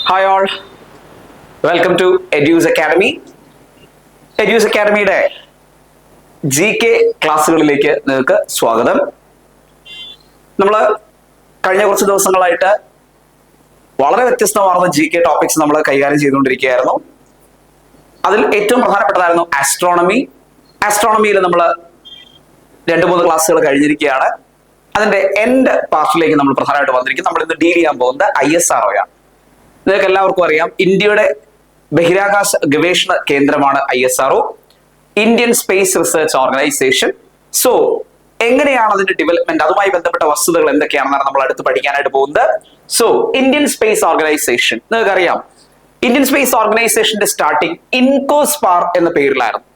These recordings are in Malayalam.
Hi all, welcome to Edus academy. Edus അക്കാഡമിയുടെ GK ക്ലാസ്സുകളിലേക്ക് നിങ്ങൾക്ക് സ്വാഗതം. നമ്മൾ കഴിഞ്ഞ കുറച്ച് ദിവസങ്ങളായിട്ട് വളരെ വ്യത്യസ്തമാർന്ന GK ടോപ്പിക്സ് നമ്മൾ കൈകാര്യം ചെയ്തുകൊണ്ടിരിക്കുകയായിരുന്നു. അതിൽ ഏറ്റവും പ്രധാനപ്പെട്ടതായിരുന്നു ആസ്ട്രോണമി. ആസ്ട്രോണമിയിൽ നമ്മൾ 2-3 ക്ലാസ്സുകൾ കഴിഞ്ഞിരിക്കുകയാണ്. അതിന്റെ എൻഡ് പാർട്ടിലേക്ക് നമ്മൾ പ്രധാനമായിട്ട് വന്നിരിക്കും. നമ്മൾ ഇന്ന് ഡീൽ ചെയ്യാൻ പോകുന്നത് ISRO ആണ്. നിങ്ങൾക്ക് എല്ലാവർക്കും അറിയാം, ഇന്ത്യയുടെ ബഹിരാകാശ ഗവേഷണ കേന്ദ്രമാണ് ISRO, Indian space research organisation. So എങ്ങനെയാണ് അതിന്റെ ഡെവലപ്മെന്റ്, അതുമായി ബന്ധപ്പെട്ട വസ്തുതകൾ എന്തൊക്കെയാണെന്നാണ് നമ്മൾ അടുത്ത് പഠിക്കാനായിട്ട് പോകുന്നത്. സോ ഇന്ത്യൻ സ്പേസ് ഓർഗനൈസേഷൻ നിങ്ങൾക്കറിയാം, ഇന്ത്യൻ സ്പേസ് ഓർഗനൈസേഷന്റെ സ്റ്റാർട്ടിങ് ഇൻകോസ്പാർ എന്ന പേരിലായിരുന്നു.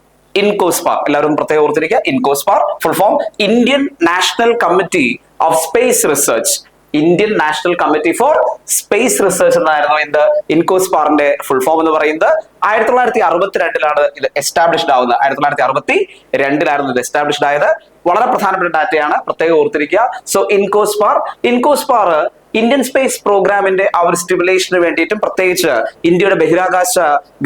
ഇൻകോസ്പാർ എല്ലാവരും പ്രത്യേകം ഓർത്തിരിക്കുക. INCOSPAR full form Indian national committee of space research. Indian national committee for space research എന്നായിരുന്നു എന്ത് ഇൻകോസ്പാറിന്റെ ഫുൾ ഫോം എന്ന് പറയുന്നത്. 1962 ഇത് എസ്റ്റാബ്ലിഷ്ഡ് ആവുന്നത്. 1962 ഇത് എസ്റ്റാബ്ലിഷ്ഡ് ആയത്. വളരെ പ്രധാനപ്പെട്ട ഡാറ്റയാണ്, പ്രത്യേകം ഓർത്തിരിക്കുക. സോ ഇൻകോസ്പാർ ഇന്ത്യൻ സ്പേസ് പ്രോഗ്രാമിന്റെ ആ ഒരു സ്റ്റിമുലേഷന് വേണ്ടിയിട്ടും പ്രത്യേകിച്ച് ഇന്ത്യയുടെ ബഹിരാകാശ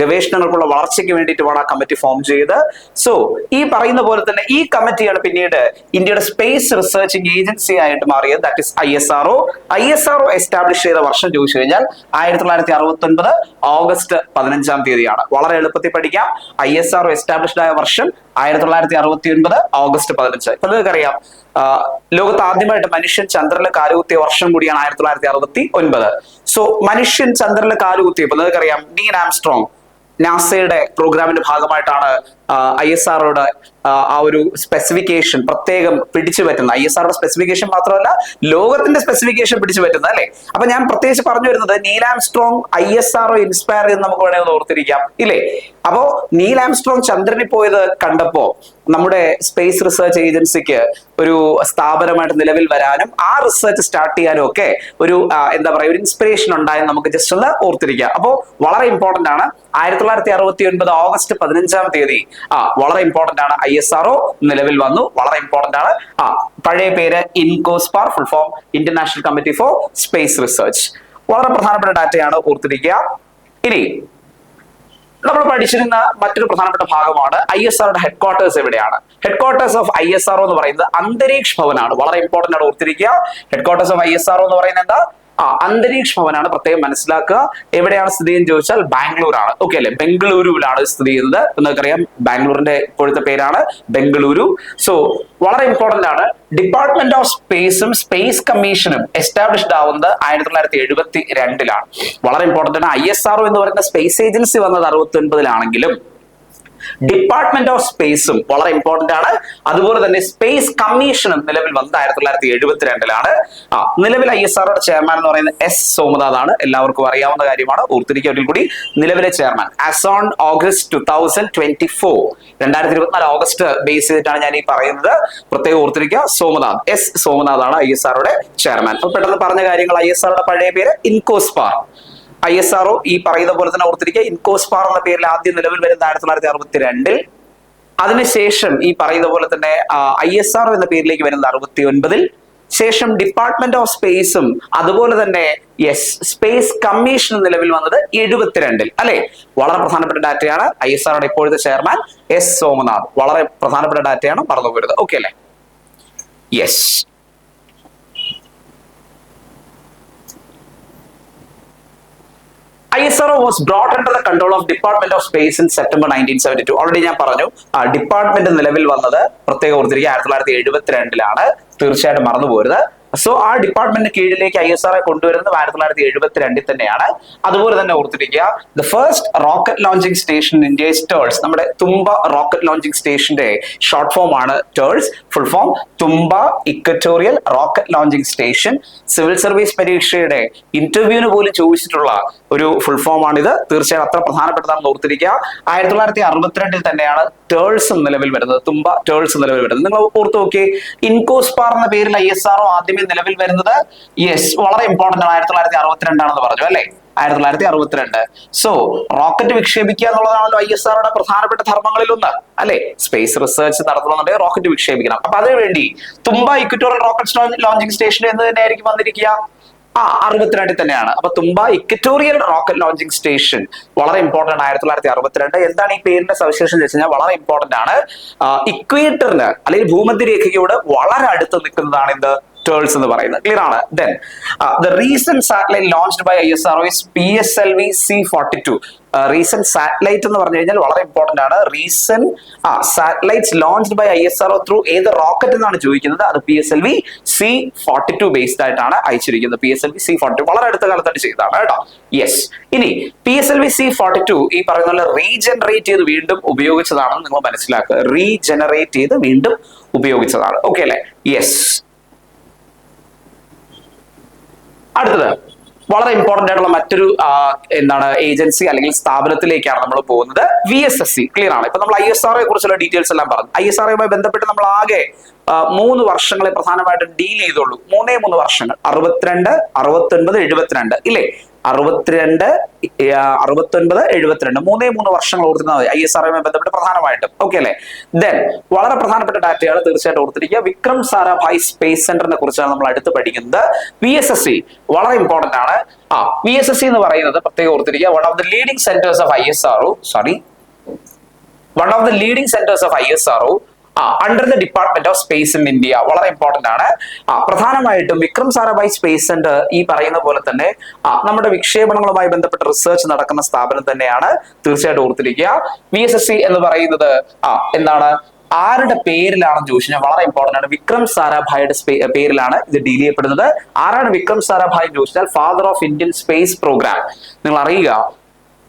ഗവേഷണങ്ങൾക്കുള്ള വളർച്ചയ്ക്ക് വേണ്ടിയിട്ടുമാണ് ആ കമ്മിറ്റി ഫോം ചെയ്തത്. സോ ഈ പറയുന്ന പോലെ തന്നെ ഈ കമ്മിറ്റിയാണ് പിന്നീട് ഇന്ത്യയുടെ സ്പേസ് റിസർച്ചിങ് ഏജൻസി ആയിട്ട് മാറിയത്. That is ISRO. ISRO establish ചെയ്ത വർഷം ചോദിച്ചു കഴിഞ്ഞാൽ 1969 ഓഗസ്റ്റ് 15 വളരെ എളുപ്പത്തിൽ പഠിക്കാം. ISRO എസ്റ്റാബ്ലിഷ്ഡ് ആയ വർഷം 1969 ഓഗസ്റ്റ് 15. ഇപ്പൊ നിങ്ങൾക്കറിയാം, ലോകത്ത് ആദ്യമായിട്ട് മനുഷ്യൻ ചന്ദ്രനിൽ കാലുകുത്തിയ വർഷം കൂടിയാണ് 1969. സോ മനുഷ്യൻ ചന്ദ്രനിൽ കാലുകുത്തിയപ്പോൾ നിങ്ങൾക്കറിയാം, നീൽ ആംസ്ട്രോങ് നാസയുടെ പ്രോഗ്രാമിന്റെ ഭാഗമായിട്ടാണ് ISROയുടെ ആ ഒരു സ്പെസിഫിക്കേഷൻ പ്രത്യേകം പിടിച്ചു പറ്റുന്ന. ISROയുടെ സ്പെസിഫിക്കേഷൻ മാത്രമല്ല, ലോകത്തിന്റെ സ്പെസിഫിക്കേഷൻ പിടിച്ചു പറ്റുന്നത് അല്ലെ. അപ്പൊ ഞാൻ പ്രത്യേകിച്ച് പറഞ്ഞു വരുന്നത്, നീൽ ആംസ്ട്രോങ് ISRO ഇൻസ്പയർ ചെയ്ത് നമുക്ക് വേണമെങ്കിൽ ഓർത്തിരിക്കാം ഇല്ലേ. അപ്പോ നീൽ ആംസ്ട്രോങ് ചന്ദ്രനിൽ പോയത് കണ്ടപ്പോ നമ്മുടെ സ്പേസ് റിസർച്ച് ഏജൻസിക്ക് ഒരു സ്ഥാപനമായിട്ട് നിലവിൽ വരാനും ആ റിസർച്ച് സ്റ്റാർട്ട് ചെയ്യാനും ഒക്കെ ഒരു എന്താ പറയുക, ഒരു ഇൻസ്പിറേഷൻ ഉണ്ടായെന്ന് നമുക്ക് ജസ്റ്റ് ഒന്ന് ഓർത്തിരിക്കാം. അപ്പോൾ വളരെ ഇമ്പോർട്ടന്റ് ആണ്. 1969 ഓഗസ്റ്റ് 15 വളരെ ഇമ്പോർട്ടന്റ് ആണ്. ISRO നിലവിൽ വന്നു, വളരെ ഇമ്പോർട്ടന്റ് ആണ്. പഴയ പേര് INCOSPAR, full form Indian national committee for space research. വളരെ പ്രധാനപ്പെട്ട ഡാറ്റയാണ്, ഓർത്തിരിക്കുക. ഇനി നമ്മൾ പഠിച്ചിരുന്ന മറ്റൊരു പ്രധാനപ്പെട്ട ഭാഗമാണ് ISROയുടെ ഹെഡ്ക്വാർട്ടേഴ്സ് എവിടെയാണ്. ഹെഡ്ക്വാർട്ടേഴ്സ് ഓഫ് ISRO എന്ന് പറയുന്നത് അന്തരീക്ഷ് ഭവനാണ്. വളരെ ഇമ്പോർട്ടന്റ് ആണ്, ഓർത്തിരിക്കുക. ഹെഡ്ക്വാർട്ടേഴ്സ് ഓഫ് ISRO എന്ന് പറയുന്നത് എന്താ? അന്തരീക്ഷ് ഭവനാണ്. പ്രത്യേകം മനസ്സിലാക്കുക. എവിടെയാണ് സ്ഥിതി എന്ന് ചോദിച്ചാൽ ബാംഗ്ലൂർ ആണ്. ഓക്കെ അല്ലെ, ബംഗളൂരുവിലാണ് സ്ഥിതി ചെയ്യുന്നത്. നിങ്ങൾക്കറിയാം, ബാംഗ്ലൂരിന്റെ ഇപ്പോഴത്തെ പേരാണ് ബംഗളൂരു. സോ വളരെ ഇമ്പോർട്ടന്റ് ആണ്. ഡിപ്പാർട്ട്മെന്റ് ഓഫ് സ്പേസും സ്പേസ് കമ്മീഷനും എസ്റ്റാബ്ലിഷ്ഡ് ആവുന്നത് 1972. വളരെ ഇമ്പോർട്ടന്റ് ആണ്. ISRO എന്ന് പറയുന്ന സ്പേസ് ഏജൻസി വന്നത് 69 ഡിപ്പാർട്ട്മെന്റ് ഓഫ് സ്പേസും വളരെ ഇമ്പോർട്ടന്റ് ആണ്. അതുപോലെ തന്നെ സ്പേസ് കമ്മീഷനും നിലവിൽ വന്നത് 1972. നിലവിൽ ISROയുടെ ചെയർമാൻ എന്ന് പറയുന്നത് S സോമനാഥ് ആണ്. എല്ലാവർക്കും അറിയാവുന്ന കാര്യമാണ്, ഓർത്തിരിക്കുക ഒരിക്കൽ കൂടി. നിലവിലെ chairman as on August 2024 2024 August base ചെയ്തിട്ടാണ് ഞാൻ ഈ പറയുന്നത്. പ്രത്യേകം ഓർത്തിരിക്കുക, സോമനാഥ് S സോമനാഥ് ആണ് ISROയുടെ ചെയർമാൻ. അപ്പൊ പെട്ടെന്ന് പറഞ്ഞ കാര്യങ്ങൾ, ISROയുടെ പഴയ പേര് ഇൻകോസ്പാർ. ISRO ഈ പറയുന്ന പോലെ തന്നെ ഓർത്തിരിക്കുക. ഇൻകോസ്പാർ എന്ന പേരിൽ ആദ്യം നിലവിൽ വരുന്നത് 1962. അതിനുശേഷം ഈ പറയുന്ന പോലെ തന്നെ ISRO എന്ന പേരിലേക്ക് വരുന്നത് 69. ശേഷം ഡിപ്പാർട്ട്മെന്റ് ഓഫ് സ്പേസും അതുപോലെ തന്നെ സ്പേസ് കമ്മീഷൻ നിലവിൽ വന്നത് 72 അല്ലെ. വളരെ പ്രധാനപ്പെട്ട ഡാറ്റയാണ്. ISROയുടെ ഇപ്പോഴത്തെ ചെയർമാൻ S സോമനാഥ്. വളരെ പ്രധാനപ്പെട്ട ഡാറ്റയാണ്, മറന്നു പോരുത്. ഓക്കെ അല്ലെ. Yes, ISRO was brought under the control of Department of Space in September 1972. Already ഞാൻ പറഞ്ഞു, ഡിപ്പാർട്ട്മെന്റ് നിലവിൽ വന്നത് പ്രത്യേകം ഓർത്തിരിക്കുക 1972. തീർച്ചയായിട്ടും മറന്നു പോരുത്. സോ ആ ഡിപ്പാർട്ട്മെന്റിന് കീഴിലേക്ക് ISRO കൊണ്ടുവരുന്നത് 1972 തന്നെയാണ്. അതുപോലെ തന്നെ ഓർത്തിരിക്കുക, the first rocket launching station in India is TERS. നമ്മുടെ തുമ്പ റോക്കറ്റ് ലോഞ്ചിങ് സ്റ്റേഷന്റെ ഷോർട്ട് ഫോം ആണ് TERS. Full form Thumba equatorial rocket launching station. Civil service പരീക്ഷയുടെ ഇന്റർവ്യൂവിന് പോലും ചോദിച്ചിട്ടുള്ള ഒരു ഫുൾ ഫോം ആണിത്. തീർച്ചയായും അത്ര പ്രധാനപ്പെട്ടതാണെന്ന് ഓർത്തിരിക്കുക. 1962 തന്നെയാണ് TERS നിലവിൽ വരുന്നത്. തുമ്പ TERS നിലവിൽ വരുന്നത്. നിങ്ങൾ ഓർത്ത് നോക്കിയേ, ഇൻകോസ്പാർ എന്ന പേരിൽ ISRO ആദ്യമേ നിലവിൽ വരുന്നത് വളരെ ഇമ്പോർട്ടന്റ് ആണ്. 1962 പറഞ്ഞു അല്ലെ. 1962. സോ റോക്കറ്റ് വിക്ഷേപിക്കുക എന്നുള്ളതാണല്ലോ ISROയുടെ പ്രധാനപ്പെട്ട ധർമ്മങ്ങളിൽ ഒന്ന് അല്ലെ. സ്പേസ് റിസർച്ച് നടത്തണമെന്നുണ്ടെങ്കിൽ റോക്കറ്റ് വിക്ഷേപിക്കണം. അപ്പൊ അതിനുവേണ്ടി Thumba equatorial rocket launching station എന്ന് തന്നെയായിരിക്കും വന്നിരിക്കുക. 62 തന്നെയാണ്. അപ്പൊ Thumba equatorial rocket launching station വളരെ ഇമ്പോർട്ടന്റ് ആണ്. 1962. എന്താണ് ഈ പേരിന്റെ സവിശേഷത എന്ന് വെച്ച് കഴിഞ്ഞാൽ വളരെ ഇമ്പോർട്ടന്റ് ആണ്. ഇക്വേറ്ററിന് അല്ലെങ്കിൽ ഭൂമധ്യരേഖയോട് വളരെ അടുത്ത് നിൽക്കുന്നതാണ് ഇത് ടേൾസ് എന്ന് പറയുന്നത്. ക്ലിയർ ആണ്. Then the recent satellite launched by ISRO is PSLV C42. Recent satellite എന്ന് പറഞ്ഞു കഴിഞ്ഞാൽ വളരെ ഇമ്പോർട്ടന്റ് ആണ്. Recent satellites launched by ISRO through ഏത് റോക്കറ്റ് എന്നാണ് ചോദിക്കുന്നത്. അത് PSLV C42 ബേസ്ഡ് ആയിട്ടാണ് അയച്ചിരിക്കുന്നത്. PSLV C42 വളരെ അടുത്ത കാലത്തായിട്ട് ചെയ്തതാണ് കേട്ടോ. യെസ്. ഇനി PSLV C42 ഈ പറയുന്ന പോലെ റീജനറേറ്റ് ചെയ്ത് വീണ്ടും ഉപയോഗിച്ചതാണെന്ന് നിങ്ങൾ മനസ്സിലാക്കുക. റീജനറേറ്റ് ചെയ്ത് വീണ്ടും ഉപയോഗിച്ചതാണ്. ഓക്കെ അല്ലെ? യെസ്. അടുത്തത് വളരെ ഇമ്പോർട്ടന്റ് ആയിട്ടുള്ള മറ്റൊരു എന്താണ് ഏജൻസി അല്ലെങ്കിൽ സ്ഥാപനത്തിലേക്കാണ് നമ്മൾ പോകുന്നത്. VSSC. ക്ലിയർ ആണ്. ഇപ്പൊ നമ്മൾ ISRO കുറിച്ചുള്ള ഡീറ്റെയിൽസ് എല്ലാം പറഞ്ഞു. ISROയുമായി ബന്ധപ്പെട്ട് നമ്മൾ ആകെ 3 വർഷങ്ങളെ പ്രധാനമായിട്ടും ഡീൽ ചെയ്തുള്ളൂ. 3 വർഷങ്ങൾ 62, 69, 72 ഇല്ലേ? 62, 69, 72 3 വർഷങ്ങൾ ഓർത്തിരുന്നാൽ മതി ISROയുമായി ബന്ധപ്പെട്ട് പ്രധാനമായിട്ടും. ഓക്കെ അല്ലെ? ദെൻ വളരെ പ്രധാനപ്പെട്ട ഡാറ്റയാണ്, തീർച്ചയായിട്ടും ഓർത്തിരിക്കുക. വിക്രം സാരാഭായ് സ്പേസ് സെന്ററിനെ കുറിച്ചാണ് നമ്മൾ അടുത്ത് പഠിക്കുന്നത്. VSSC വളരെ ഇമ്പോർട്ടന്റ് ആണ്. VSSC എന്ന് പറയുന്നത് പ്രത്യേകം ഓർത്തിരിക്കുക. One of the leading centres of ISRO under the department of space in India. വളരെ ഇമ്പോർട്ടന്റ് ആണ്. പ്രധാനമായിട്ടും വിക്രം സാരാഭായ് സ്പേസ് സെന്റർ ഈ പറയുന്ന പോലെ തന്നെ നമ്മുടെ വിക്ഷേപണങ്ങളുമായി ബന്ധപ്പെട്ട റിസർച്ച് നടക്കുന്ന സ്ഥാപനം തന്നെയാണ്. തീർച്ചയായിട്ടും ഓർത്തിരിക്കുക. VSSC എന്ന് പറയുന്നത് എന്താണ്, ആരുടെ പേരിലാണെന്ന് ചോദിച്ചു കഴിഞ്ഞാൽ വളരെ ഇമ്പോർട്ടന്റ് ആണ്. വിക്രം സാരാഭായുടെ പേരിലാണ് ഇത് ഡീൽ ചെയ്യപ്പെടുന്നത്. ആരാണ് വിക്രം സാരാഭായ് എന്ന് ചോദിച്ചാൽ father of Indian space program. നിങ്ങൾ അറിയുക,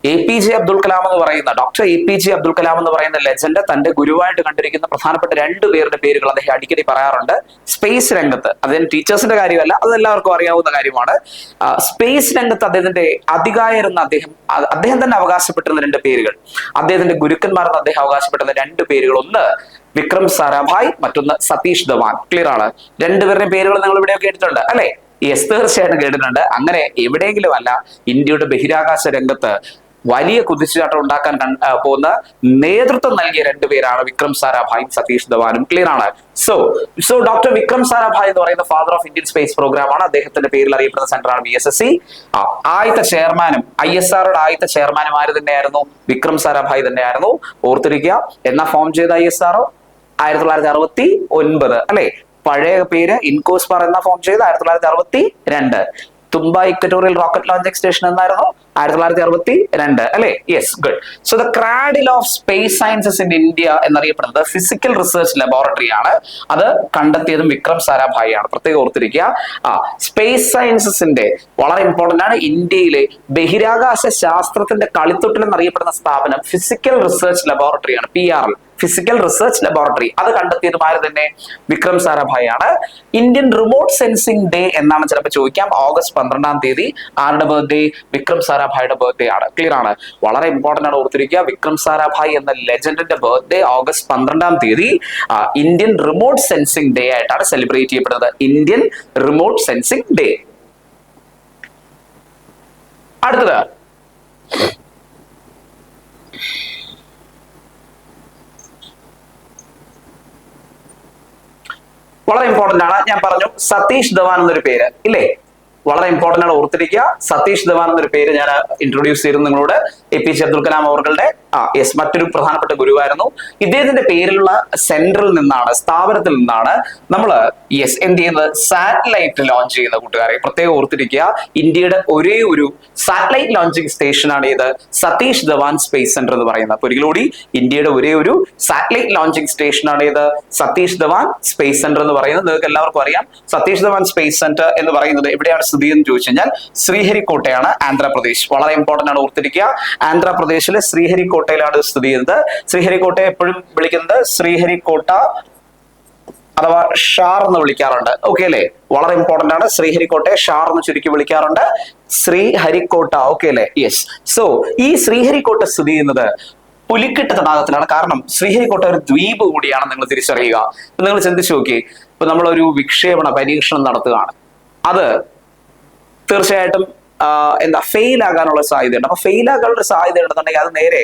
APJ അബ്ദുൽ കലാം എന്ന് പറയുന്ന ഡോക്ടർ APJ അബ്ദുൽ കലാം എന്ന് പറയുന്ന ലെജൻഡ് തന്റെ ഗുരുവായിട്ട് കണ്ടിരിക്കുന്ന പ്രധാനപ്പെട്ട 2 പേരുടെ പേരുകൾ അദ്ദേഹം അടിക്കടി പറയാറുണ്ട്. സ്പേസ് രംഗത്ത്, അദ്ദേഹം ടീച്ചേഴ്സിന്റെ കാര്യമല്ല, അത് എല്ലാവർക്കും അറിയാവുന്ന കാര്യമാണ്. സ്പേസ് രംഗത്ത് അദ്ദേഹത്തിന്റെ അധികായരെന്ന് അദ്ദേഹം തന്നെ അവകാശപ്പെട്ടിരുന്ന 2 പേരുകൾ, അദ്ദേഹത്തിന്റെ ഗുരുക്കന്മാരെന്ന് അദ്ദേഹം അവകാശപ്പെട്ടിരുന്ന 2 പേരുകൾ, ഒന്ന് വിക്രം സാരാഭായ്, മറ്റൊന്ന് സതീഷ് ധവാൻ. ക്ലിയർ ആണ്. 2 പേരുടെയും പേരുകൾ നിങ്ങൾ ഇവിടെ കേട്ടിട്ടുണ്ട് അല്ലെ? യെസ്, തീർച്ചയായിട്ടും കേട്ടിട്ടുണ്ട്. അങ്ങനെ എവിടെയെങ്കിലും അല്ല, ഇന്ത്യയുടെ ബഹിരാകാശ രംഗത്ത് വലിയ കുതിച്ചുചാട്ടം ഉണ്ടാക്കാൻ പോകുന്ന നേതൃത്വം നൽകിയ 2 പേരാണ് വിക്രം സാരാഭായും സതീഷ് ധവാനും. ക്ലിയർ ആണ്. സോ ഡോക്ടർ വിക്രം സാരാഭായ് എന്ന് പറയുന്ന father of Indian space program ആണ്. അദ്ദേഹത്തിന്റെ പേരിൽ അറിയപ്പെടുന്ന സെന്ററാണ് VSSC. ആദ്യത്തെ ചെയർമാനും ISROയുടെ ആദ്യത്തെ ചെയർമാനും ആര് തന്നെയായിരുന്നു? വിക്രം സാരാഭായ് തന്നെയായിരുന്നു. ഓർത്തിരിക്കുക. എന്നാ ഫോം ചെയ്ത ISRO? 1969 അല്ലെ? പഴയ പേര് ഇൻകോസ്പാർ എന്ന ഫോം ചെയ്ത് 1962. തുമ്പ ഇക്വറ്റോറിയൽ റോക്കറ്റ് ലോഞ്ചിങ് സ്റ്റേഷൻ എന്നായിരുന്നു 1962 അല്ലെ? Yes, good. So the cradle of space sciences in India എന്നറിയപ്പെടുന്നത് ഫിസിക്കൽ റിസർച്ച് ലബോറട്ടറി ആണ്. അത് കണ്ടെത്തിയതും വിക്രം സാരാഭായ് ആണ്. പ്രത്യേകം ഓർത്തിരിക്കുക. സ്പേസ് സയൻസസിന്റെ വളരെ ഇമ്പോർട്ടന്റ് ആണ്. ഇന്ത്യയിലെ ബഹിരാകാശ ശാസ്ത്രത്തിന്റെ കളിത്തൊട്ടിൽ എന്നറിയപ്പെടുന്ന സ്ഥാപനം ഫിസിക്കൽ റിസർച്ച് ലബോറട്ടറി ആണ്. PRL, physical research laboratory. അത് കണ്ടെത്തിയതും ആര് തന്നെ? വിക്രം സാരാഭായ് ആണ്. ഇന്ത്യൻ റിമോട്ട് സെൻസിംഗ് ഡേ എന്നാണ് ചിലപ്പോൾ ചോദിക്കാം. August 12 ആരുടെ ബർത്ത്ഡേ? വിക്രം സാരാഭായുടെ ബർത്ത്ഡേ ആണ്. ക്ലിയർ ആണ്. വളരെ ഇമ്പോർട്ടന്റ് ആണ്, ഓർത്തിരിക്കുക. വിക്രം സാരാഭായ് എന്ന ലെജൻഡിന്റെ birthday August 12 Indian remote sensing day ആയിട്ടാണ് സെലിബ്രേറ്റ് ചെയ്യപ്പെടുന്നത്. Indian remote sensing day. അടുത്തത് വളരെ ഇമ്പോർട്ടന്റ് ആണ്. ഞാൻ പറഞ്ഞു സതീഷ് ധവാൻ എന്നൊരു പേര് ഇല്ലേ? വളരെ ഇമ്പോർട്ടന്റ് ആണ്, ഓർത്തിരിക്കുക. സതീഷ് ധവാൻ എന്നൊരു പേര് ഞാൻ ഇൻട്രൊഡ്യൂസ് ചെയ്തിരുന്നു നിങ്ങളോട്. APJ അബ്ദുൽ കലാം അവരുടെ മറ്റൊരു പ്രധാനപ്പെട്ട ഗുരുവായിരുന്നു. ഇദ്ദേഹത്തിന്റെ പേരിലുള്ള സെന്ററിൽ നിന്നാണ്, സ്ഥാപനത്തിൽ നിന്നാണ് നമ്മൾ എന്ത് ചെയ്യുന്നത്? സാറ്റലൈറ്റ് ലോഞ്ച് ചെയ്യുന്ന കൂട്ടുകാരെ പ്രത്യേകം ഓർത്തിരിക്കുക. ഇന്ത്യയുടെ ഒരേ ഒരു സാറ്റലൈറ്റ് ലോഞ്ചിങ് സ്റ്റേഷനാണ് ഇത് സതീഷ് ധവാൻ സ്പേസ് സെന്റർ എന്ന് പറയുന്നത്. അപ്പൊ ഒരിക്കലൂടി ഇന്ത്യയുടെ ഒരേ ഒരു സാറ്റലൈറ്റ് ലോഞ്ചിങ് സ്റ്റേഷനാണ് ഇത് സതീഷ് ധവാൻ സ്പേസ് സെന്റർ എന്ന് പറയുന്നത്. നിങ്ങൾക്ക് എല്ലാവർക്കും അറിയാം. സതീഷ് ധവാൻ സ്പേസ് സെന്റർ എന്ന് പറയുന്നത് എവിടെയാണ് സ്ഥിതി എന്ന് ചോദിച്ചു കഴിഞ്ഞാൽ ശ്രീഹരിക്കോട്ടയാണ്, ആന്ധ്രാപ്രദേശ്. വളരെ ഇമ്പോർട്ടന്റ് ആണ്, ഓർത്തിരിക്കുക. ആന്ധ്രാപ്രദേശിലെ ശ്രീഹരിക്കോട്ടയിലാണ് സ്ഥിതി ചെയ്യുന്നത്. ശ്രീഹരിക്കോട്ടയെ എപ്പോഴും വിളിക്കുന്നത് ശ്രീഹരിക്കോട്ട അഥവാ ഷാർ എന്ന് വിളിക്കാറുണ്ട്. ഓക്കെ അല്ലെ? വളരെ ഇമ്പോർട്ടന്റ് ആണ്. ശ്രീഹരിക്കോട്ടയെ ഷാർ എന്ന് ചുരുക്കി വിളിക്കാറുണ്ട്. ശ്രീഹരിക്കോട്ട. ഓക്കെ അല്ലെ? യെസ്. സോ ഈ ശ്രീഹരിക്കോട്ട സ്ഥിതി ചെയ്യുന്നത് പുലിക്കെട്ട് തടാകത്തിലാണ്. കാരണം ശ്രീഹരിക്കോട്ട ഒരു ദ്വീപ് കൂടിയാണ്, നിങ്ങൾ തിരിച്ചറിയുക. നിങ്ങൾ ചിന്തിച്ചു നോക്കി, ഇപ്പൊ നമ്മളൊരു വിക്ഷേപണ പരീക്ഷണം നടത്തുകയാണ്, അത് തീർച്ചയായിട്ടും ഫെയിൽ ആകാനുള്ള സാധ്യതയുണ്ട്. അപ്പൊ ഫെയിൽ ആകാനുള്ള സാധ്യത ഉണ്ടെന്നുണ്ടെങ്കിൽ അത് നേരെ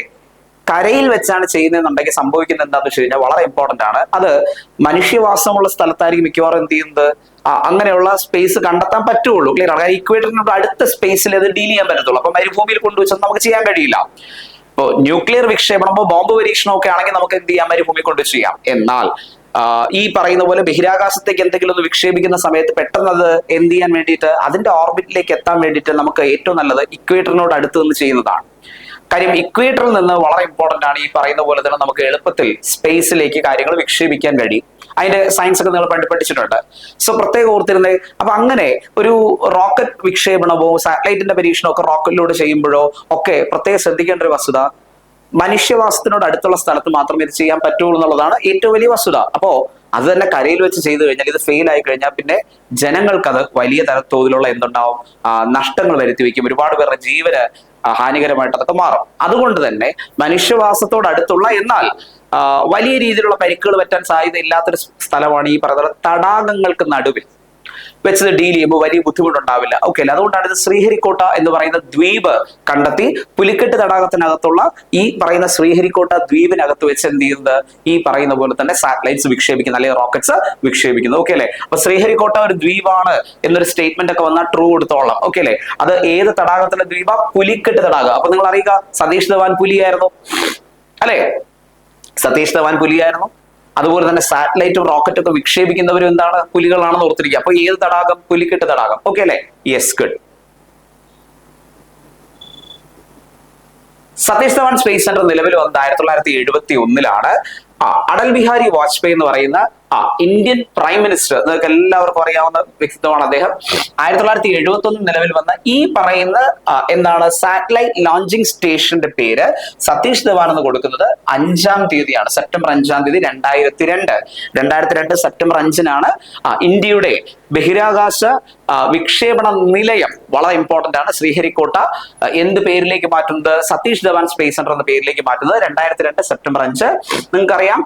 കരയിൽ വെച്ചാണ് ചെയ്യുന്നതെന്നുണ്ടെങ്കിൽ സംഭവിക്കുന്നത് എന്താണെന്ന് വെച്ച് കഴിഞ്ഞാൽ വളരെ ഇമ്പോർട്ടന്റ് ആണ്. അത് മനുഷ്യവാസമുള്ള സ്ഥലത്തായിരിക്കും മിക്കവാറും എന്ത് ചെയ്യുന്നത്, അങ്ങനെയുള്ള സ്പേസ് കണ്ടെത്താൻ പറ്റുള്ളൂ. ക്ലിയർ ആണ്. ഇക്വേറ്ററിനോട് അടുത്ത സ്പേസിൽ അത് ഡീൽ ചെയ്യാൻ പറ്റത്തുള്ളൂ. അപ്പൊ മരുഭൂമിയിൽ കൊണ്ടുവച്ചാൽ നമുക്ക് ചെയ്യാൻ കഴിയില്ല. ഇപ്പോൾ ന്യൂക്ലിയർ വിക്ഷേപണമോ ബോംബ് പരീക്ഷണമോ ഒക്കെ ആണെങ്കിൽ നമുക്ക് എന്ത് ചെയ്യാം, മരുഭൂമി കൊണ്ട് ചെയ്യാം. എന്നാൽ ഈ പറയുന്ന പോലെ ബഹിരാകാശത്തേക്ക് എന്തെങ്കിലും ഒന്ന് വിക്ഷേപിക്കുന്ന സമയത്ത് പെട്ടെന്ന് അത് എന്ത് ചെയ്യാൻ വേണ്ടിയിട്ട്, അതിന്റെ ഓർബിറ്റിലേക്ക് എത്താൻ വേണ്ടിയിട്ട് നമുക്ക് ഏറ്റവും നല്ലത് ഇക്വേറ്ററിനോട് അടുത്ത് നിന്ന് ചെയ്യുന്നതാണ്. കാര്യം ഇക്വേറ്ററിൽ നിന്ന് വളരെ ഇമ്പോർട്ടന്റ് ആണ്. ഈ പറയുന്ന പോലെ തന്നെ നമുക്ക് എളുപ്പത്തിൽ സ്പേസിലേക്ക് കാര്യങ്ങൾ വിക്ഷേപിക്കാൻ കഴിയും. അതിന്റെ സയൻസ് ഒക്കെ നിങ്ങൾ പഠിച്ചിട്ടുണ്ട്. സോ പ്രത്യേകം ഓർത്തിരുന്നേ. അപ്പൊ അങ്ങനെ ഒരു റോക്കറ്റ് വിക്ഷേപണമോ സാറ്റലൈറ്റിന്റെ പരീക്ഷണമോ ഒക്കെ റോക്കറ്റിലൂടെ ചെയ്യുമ്പോഴോ ഒക്കെ പ്രത്യേകം ശ്രദ്ധിക്കേണ്ട ഒരു വസ്തുത, മനുഷ്യവാസത്തിനോട് അടുത്തുള്ള സ്ഥലത്ത് മാത്രമേ ഇത് ചെയ്യാൻ പറ്റുള്ളൂ എന്നുള്ളതാണ് ഏറ്റവും വലിയ വസ്തുത. അപ്പോ അത് തന്നെ കരയിൽ വെച്ച് ചെയ്തു കഴിഞ്ഞാൽ, ഇത് ഫെയിൽ ആയി കഴിഞ്ഞാൽ പിന്നെ ജനങ്ങൾക്ക് അത് വലിയ തോതിലുള്ള എന്തുണ്ടാവും, നഷ്ടങ്ങൾ വരുത്തി വയ്ക്കും. ഒരുപാട് പേരുടെ ജീവന് ഹാനികരമായിട്ട് അതൊക്കെ മാറും. അതുകൊണ്ട് തന്നെ മനുഷ്യവാസത്തോട് അടുത്തുള്ള എന്നാൽ വലിയ രീതിയിലുള്ള പരിക്കുകൾ പറ്റാൻ സാധ്യത ഇല്ലാത്തൊരു സ്ഥലമാണ് ഈ പറയുന്ന തടാകങ്ങൾക്ക് നടുവിൽ വെച്ചത് ഡീൽ ചെയ്യുമ്പോൾ വലിയ ബുദ്ധിമുട്ടുണ്ടാവില്ല. ഓക്കെ അല്ലേ? അതുകൊണ്ടാണ് ഇത് ശ്രീഹരിക്കോട്ട എന്ന് പറയുന്ന ദ്വീപ് കണ്ടെത്തി പുലിക്കെട്ട് തടാകത്തിനകത്തുള്ള ഈ പറയുന്ന ശ്രീഹരിക്കോട്ട ദ്വീപിനകത്ത് വെച്ച് എന്ത് ചെയ്യുന്നത്, ഈ പറയുന്ന പോലെ തന്നെ സാറ്റലൈറ്റ്സ് വിക്ഷേപിക്കുന്ന അല്ലെങ്കിൽ റോക്കറ്റ്സ് വിക്ഷേപിക്കുന്നത്. ഓക്കെ അല്ലെ? അപ്പൊ ശ്രീഹരിക്കോട്ട ഒരു ദ്വീപാണ് എന്നൊരു സ്റ്റേറ്റ്മെന്റ് ഒക്കെ വന്നാൽ ട്രൂ എടുത്തോളാം. ഓക്കെ അല്ലെ? അത് ഏത് തടാകത്തിലെ ദ്വീപ? പുലിക്കെട്ട് തടാകം. അപ്പൊ നിങ്ങൾ അറിയുക, സതീഷ് ധവാൻ പുലിയായിരുന്നു അല്ലെ? സതീഷ് ധവാൻ പുലിയായിരുന്നു. അതുപോലെ തന്നെ സാറ്റലൈറ്റും റോക്കറ്റും ഒക്കെ വിക്ഷേപിക്കുന്നവരും എന്താണ്, പുലികളാണെന്ന് ഓർത്തിരിക്കുക. അപ്പൊ ഏത് തടാകം? പുലിക്കെട്ട് തടാകം. ഓക്കെ അല്ലെ? Yes, good. Satish Dhawan space centre നിലവിൽ വന്നത് 1971 അടൽ ബിഹാരി വാജ്പേയി എന്ന് പറയുന്ന ഇന്ത്യൻ പ്രൈം മിനിസ്റ്റർ, നിങ്ങൾക്ക് എല്ലാവർക്കും അറിയാവുന്ന വ്യക്തിത്വമാണ് അദ്ദേഹം. 1971 നിലവിൽ വന്ന ഈ പറയുന്ന എന്താണ് സാറ്റലൈറ്റ് ലോഞ്ചിങ് സ്റ്റേഷന്റെ പേര് സതീഷ് ധവാൻ എന്ന് കൊടുക്കുന്നത് 5-ാം തീയതിയാണ്, സെപ്റ്റംബർ 5-ാം തീയതി 2002 സെപ്റ്റംബർ 5-നാണ് ഇന്ത്യയുടെ ബഹിരാകാശ വിക്ഷേപണ നിലയം, വളരെ ഇമ്പോർട്ടന്റ് ആണ്, ശ്രീഹരിക്കോട്ട എന്ത് പേരിലേക്ക് മാറ്റുന്നത്, സതീഷ് ധവാൻ സ്പേസ് സെന്റർ എന്ന പേരിലേക്ക് മാറ്റുന്നത് 2002 സെപ്റ്റംബർ 5. നിങ്ങൾക്കറിയാം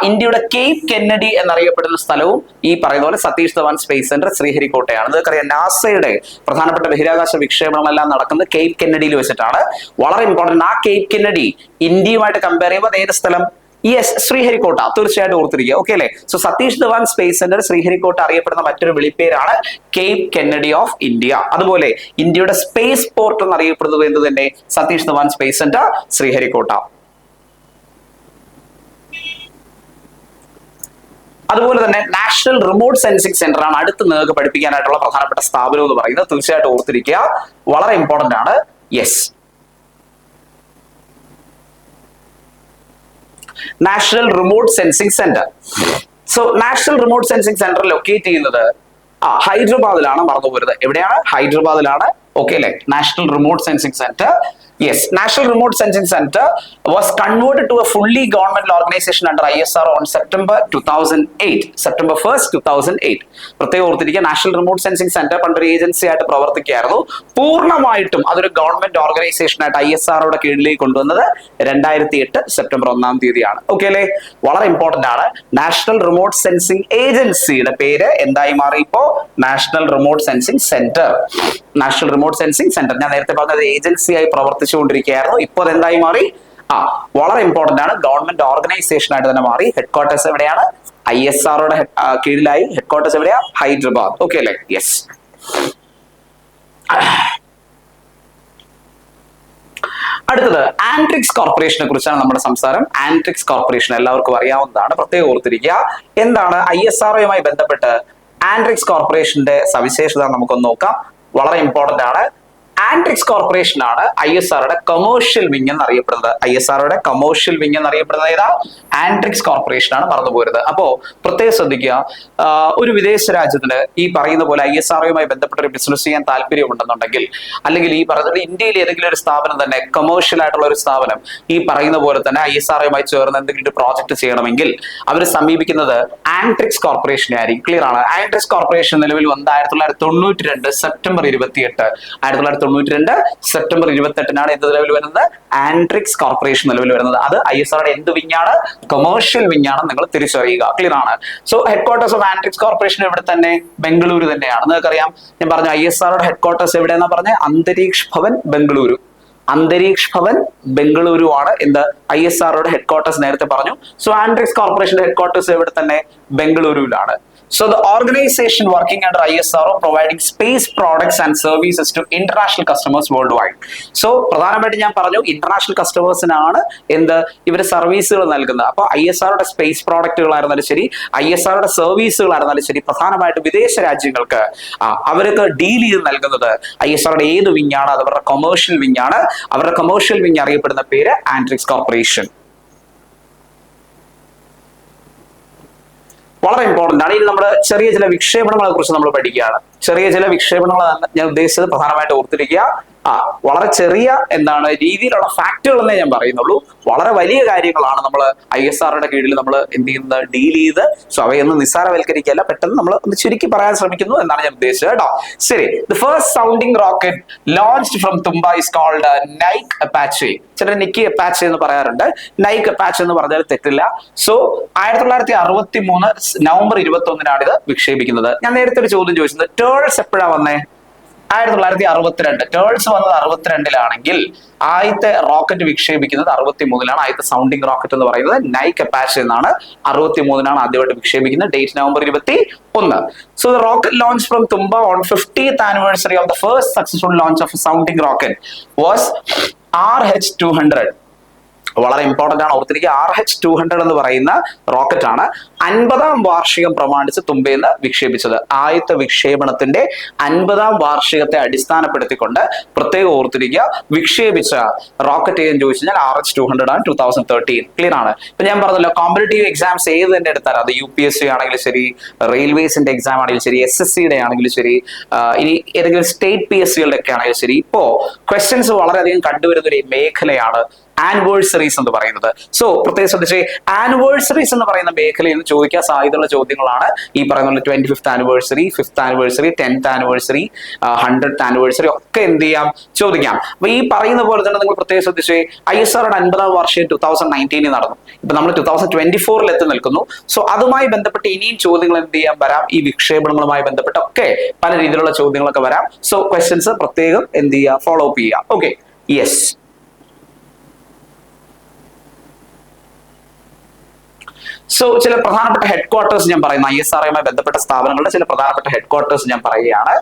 ഇന്ത്യയുടെ കേപ്പ് കെന്നഡി എന്നറിയപ്പെടുന്ന സ്ഥലവും ഈ പറയുന്ന പോലെ സതീഷ് ധവാൻ സ്പേസ് സെന്റർ ശ്രീഹരിക്കോട്ടയാണ്. നിങ്ങൾക്കറിയാം നാസയുടെ പ്രധാനപ്പെട്ട ബഹിരാകാശ വിക്ഷേപണമെല്ലാം നടക്കുന്നത് കേപ്പ് കെന്നഡിയിൽ വെച്ചിട്ടാണ്. വളരെ ഇമ്പോർട്ടന്റ്. ആ കേപ്പ് കെന്നഡി ഇന്ത്യയുമായിട്ട് കമ്പയർ ചെയ്യുമ്പോൾ ഏത് സ്ഥലം? യെസ്, ശ്രീഹരിക്കോട്ട. തീർച്ചയായിട്ടും ഓർത്തിരിക്കുക. ഓക്കെ അല്ലെ? So Satish Dhawan space centre Sriharikota അറിയപ്പെടുന്ന മറ്റൊരു വിളിപ്പേരാണ് കേപ്പ് കെന്നഡി ഓഫ് ഇന്ത്യ. അതുപോലെ ഇന്ത്യയുടെ സ്പേസ് പോർട്ട് എന്നറിയപ്പെടുന്നത് എന്ത് തന്നെ? Satish Dhawan space centre Sriharikota. അതുപോലെ തന്നെ നാഷണൽ റിമോട്ട് സെൻസിംഗ് സെന്റർ ആണ് അടുത്ത് നിങ്ങൾക്ക് പഠിപ്പിക്കാനായിട്ടുള്ള പ്രധാനപ്പെട്ട സ്ഥാപനം എന്ന് പറയുന്നത്. തീർച്ചയായിട്ടും ഓർത്തിരിക്കുക, വളരെ ഇമ്പോർട്ടന്റ് ആണ്. Yes, national remote sensing centre. So national remote sensing centre locate ചെയ്യുന്നത് ഹൈദരാബാദിലാണ്. മറന്നുപോരുത്, എവിടെയാണ്? ഹൈദരാബാദിലാണ്. ഓക്കെ അല്ലെ? National remote sensing centre. Yes, National Remote Sensing Center was converted to a fully governmental organization under ISRO on September 2008. September 1st, 2008. പ്രത്യേകം ഓർത്തിരിക്കുക, നാഷണൽ റിമോട്ട് സെൻസിംഗ് സെന്റർ പണ്ടൊരു ഏജൻസി ആയിട്ട് പ്രവർത്തിക്കുകയായിരുന്നു. പൂർണ്ണമായിട്ടും അതൊരു ഗവൺമെന്റ് ഓർഗനൈസേഷൻ ആയിട്ട് ISROയുടെ കീഴിലേക്ക് കൊണ്ടുവന്നത് 2008 സെപ്റ്റംബർ 1-ാം തീയതിയാണ്. ഓക്കെ അല്ലെ? വളരെ ഇമ്പോർട്ടന്റ് ആണ്. നാഷണൽ റിമോട്ട് സെൻസിംഗ് ഏജൻസിയുടെ പേര് എന്തായി മാറി? ഇപ്പോ national remote sensing centre. National remote sensing centre, ഞാൻ നേരത്തെ പറഞ്ഞത് ഏജൻസിയായി പ്രവർത്തിച്ചുകൊണ്ടിരിക്കുകയായിരുന്നു. ഇപ്പോൾ അതെന്തായി മാറി? വളരെ ഇമ്പോർട്ടന്റ് ആണ്, ഗവൺമെന്റ് ഓർഗനൈസേഷൻ ആയിട്ട് തന്നെ മാറി. ഹെഡ്ക്വാർട്ടേഴ്സ് എവിടെയാണ്? ISROയുടെ കീഴിലായി. ഹെഡ്ക്വാർട്ടേഴ്സ് എവിടെയാ? ഹൈദരാബാദ്. ഓക്കെ അല്ലെ? യെസ്. അടുത്തത് ആൻട്രിക്സ് കോർപ്പറേഷനെ കുറിച്ചാണ് നമ്മുടെ സംസാരം. ആൻട്രിക്സ് കോർപ്പറേഷൻ എല്ലാവർക്കും അറിയാവുന്നതാണ്. പ്രത്യേകം ഓർത്തിരിക്കുക, എന്താണ് ISROയുമായി ബന്ധപ്പെട്ട് ആൻട്രിക്സ് കോർപ്പറേഷന്റെ സവിശേഷത നമുക്കൊന്ന് നോക്കാം. വളരെ ഇമ്പോർട്ടന്റ് ആണ്. ആൻട്രിക്സ് കോർപ്പറേഷൻ ആണ് ISROയുടെ കൊമേഴ്ഷ്യൽ വിങ് എന്നറിയപ്പെടുന്നത്. ISROയുടെ കൊമേഴ്ഷ്യൽ വിങ് എന്നറിയപ്പെടുന്നത് ഏതാ? ആൻട്രിക്സ് കോർപ്പറേഷൻ ആണ്, മറന്നുപോരുത്. അപ്പോ പ്രത്യേകം ശ്രദ്ധിക്കുക, ഒരു വിദേശ രാജ്യത്തിന് ഈ പറയുന്ന പോലെ ISROയുമായി ബന്ധപ്പെട്ട ഒരു ബിസിനസ് ചെയ്യാൻ താല്പര്യമുണ്ടെന്നുണ്ടെങ്കിൽ, അല്ലെങ്കിൽ ഈ പറയുന്നത് ഇന്ത്യയിൽ ഏതെങ്കിലും ഒരു സ്ഥാപനം തന്നെ, കൊമേഴ്ഷ്യൽ ആയിട്ടുള്ള ഒരു സ്ഥാപനം ഈ പറയുന്ന പോലെ തന്നെ ISROയുമായി ചേർന്ന് എന്തെങ്കിലും ഒരു പ്രോജക്ട് ചെയ്യണമെങ്കിൽ അവർ സമീപിക്കുന്നത് ആൻട്രിക്സ് കോർപ്പറേഷനെ ആയിരിക്കും. ക്ലിയർ ആണ്? ആൻട്രിക്സ് കോർപ്പറേഷൻ നിലവിൽ വന്നത് 1992 സെപ്റ്റംബർ 28. 1992 സെപ്റ്റംബർ 28-നാണ് എന്ത് നിലവിൽ വരുന്നത്? ആൻട്രിക്സ് കോർപ്പറേഷൻ നിലവിൽ വരുന്നത്. അത് ISROയുടെ എന്ത് വിങ് ആണ്? കൊമേഴ്ഷ്യൽ വിങ് ആണ്. നിങ്ങൾ തിരിച്ചറിയുക. ക്ലിയർ ആണ്? So headquarters of Antrix corporation ഇവിടെ തന്നെ ബംഗളൂരു തന്നെയാണ്. നിങ്ങൾക്കറിയാം, ഞാൻ പറഞ്ഞു ISROയുടെ ഹെഡ്ക്വാർട്ടേഴ്സ് എവിടെയെന്നാ പറഞ്ഞ? അന്തരീക്ഷ് ഭവൻ ബംഗളൂരു. അന്തരീക്ഷ് ഭവൻ ബംഗളൂരു ആണ് എന്ത്? ISROയുടെ ഹെഡ്ക്വാർട്ടേഴ്സ് നേരത്തെ പറഞ്ഞു. സോ ആൻട്രിക്സ് കോർപ്പറേഷന്റെ ഹെഡ്ക്വാർട്ടേഴ്സ് എവിടെ തന്നെ? ബംഗളൂരുവിലാണ്. So the organization working under ISRO providing space products and services to international customers worldwide. So പ്രധാനമായിട്ട് ഞാൻ പറഞ്ഞു ഇന്റർനാഷണൽ കസ്റ്റമേഴ്സിനാണ് എന്ത് ഇവര് സർവീസുകൾ നൽകുന്നത്. അപ്പൊ ISROയുടെ സ്പേസ് പ്രോഡക്റ്റുകളായിരുന്നാലും ശരി, ISROയുടെ സർവീസുകളായിരുന്നാലും ശരി, പ്രധാനമായിട്ടും വിദേശ രാജ്യങ്ങൾക്ക് അവർക്ക് ഡീൽ ചെയ്ത് നൽകുന്നത് ISROയുടെ ഏത് വിങ്ങാണ്? അത് അവരുടെ കൊമേഴ്ഷ്യൽ വിങ്ങാണ്. അവരുടെ കൊമേഴ്ഷ്യൽ വിങ് അറിയപ്പെടുന്ന പേര് ആൻഡ്രിക്സ് കോർപ്പറേഷൻ. വളരെ ഇമ്പോർട്ടന്റ് ആണ്. ഇനി നമ്മുടെ ചെറിയ ചില വിക്ഷേപണങ്ങളെ കുറിച്ച് നമ്മൾ പഠിക്കുകയാണ്. ചെറിയ ചില വിക്ഷേപണങ്ങൾ ഞാൻ ഉദ്ദേശിച്ചത് പ്രധാനമായിട്ട് ഓർത്തിരിക്കുക. വളരെ ചെറിയ രീതിയിലുള്ള ഫാക്ടുകൾ എന്നേ ഞാൻ പറയുന്നുള്ളൂ. വളരെ വലിയ കാര്യങ്ങളാണ് നമ്മൾ ISROയുടെ കീഴിൽ നമ്മൾ എന്ത് ചെയ്യുന്നത്, ഡീൽ ചെയ്ത്. സോ അവയൊന്നും നിസ്സാരവൽക്കരിക്കല്ല, പെട്ടെന്ന് നമ്മൾ ഒന്ന് ചുരുക്കി പറയാൻ ശ്രമിക്കുന്നു എന്നാണ് ഞാൻ ഉദ്ദേശിച്ചത് കേട്ടോ. ശരി, the first sounding rocket launched from Thumba is called Nike Apache. ചില നിക്കി അപ്പാച്ചെ എന്ന് പറയാറുണ്ട്, നൈക് അപ്പാച്ചെ എന്ന് പറഞ്ഞാൽ തെറ്റില്ല. സോ 1963 നവംബർ 21 ഇത് വിക്ഷേപിക്കുന്നത്. ഞാൻ നേരത്തെ ഒരു ചോദ്യം ചോദിച്ചത്, ടേൾസ് എപ്പോഴാ വന്നേ? 1962. ടേൾസ് വന്നത് 62-ലാണെങ്കിൽ ആദ്യത്തെ റോക്കറ്റ് വിക്ഷേപിക്കുന്നത് 63-ലാണ്. ആദ്യത്തെ സൗണ്ടിങ് റോക്കറ്റ് എന്ന് പറയുന്നത് നൈക് അപ്പാച്ചെ എന്നാണ്. 63-ലാണ് ആദ്യമായിട്ട് വിക്ഷേപിക്കുന്നത്. Date November 21. So the rocket launched from Tumba on 50th anniversary of the first successful launch of a sounding rocket was RH-200. വളരെ ഇമ്പോർട്ടന്റ് ആണ്, ഓർത്തിരിക്കുക. RH-200 എന്ന് പറയുന്ന റോക്കറ്റ് ആണ് 50ാം വാർഷികം പ്രമാണിച്ച് തുമ്പയിൽ നിന്ന് വിക്ഷേപിച്ചത്. ആദ്യത്തെ വിക്ഷേപണത്തിന്റെ 50ാം വാർഷികത്തെ അടിസ്ഥാനപ്പെടുത്തിക്കൊണ്ട് പ്രത്യേകം ഓർത്തിരിക്കുക, വിക്ഷേപിച്ച റോക്കറ്റ് ഏതെന്ന് ചോദിച്ചു കഴിഞ്ഞാൽ RH-200 ആണ്. 2013. ക്ലിയർ ആണ്. ഇപ്പൊ ഞാൻ പറഞ്ഞല്ലോ, കോമ്പറ്റേറ്റീവ് എക്സാംസ് ഏത് തന്നെ എടുത്താലും, അത് UPSC ആണെങ്കിലും ശരി, റെയിൽവേസിന്റെ എക്സാം ആണെങ്കിലും ശരി, SSCയുടെ ആണെങ്കിലും ശരി, ഇനി ഏതെങ്കിലും സ്റ്റേറ്റ് PSCകളുടെ ഒക്കെ ആണെങ്കിലും ശരി, ഇപ്പോ ക്വസ്റ്റ്യൻസ് വളരെയധികം കണ്ടുവരുന്ന ഒരു മേഖലയാണ് ആനിവേഴ്സറീസ് എന്ന് പറയുന്നത്. സോ പ്രത്യേകം ശ്രദ്ധിച്ച്, ആനിവേഴ്സറീസ് എന്ന് പറയുന്ന മേഖലയിൽ നിന്ന് ചോദിക്കാൻ സാധ്യതയുള്ള ചോദ്യങ്ങളാണ് ഈ പറയുന്ന 25th anniversary, 5th anniversary, 10th anniversary, 100th anniversary ഒക്കെ എന്ത് ചെയ്യാം, ചോദിക്കാം. അപ്പൊ ഈ പറയുന്ന പോലെ തന്നെ നിങ്ങൾ പ്രത്യേകം ശ്രദ്ധിച്ച്, ISROയുടെ 50ാം വാർഷികം 2019 നടന്നു. ഇപ്പൊ നമ്മൾ 2024 എത്തി നിൽക്കുന്നു. സോ അതുമായി ബന്ധപ്പെട്ട് ഇനിയും ചോദ്യങ്ങൾ എന്ത് ചെയ്യാൻ വരാം, ഈ വിക്ഷേപണങ്ങളുമായി ബന്ധപ്പെട്ടൊക്കെ പല രീതിയിലുള്ള ചോദ്യങ്ങളൊക്കെ വരാം. സോ ക്വസ്റ്റ്യൻസ് പ്രത്യേകം എന്ത് ചെയ്യുക, ഫോളോ അപ്പ് ചെയ്യുക. Okay, yes. സോ ചില പ്രധാനപ്പെട്ട ഹെഡ് ക്വാർട്ടേഴ്സ് ഞാൻ പറയുന്നു. ISROയുമായി ബന്ധപ്പെട്ട സ്ഥാപനങ്ങളുടെ ചില പ്രധാനപ്പെട്ട ഹെഡ് ക്വാർട്ടേഴ്സ് ഞാൻ പറയുകയാണ്.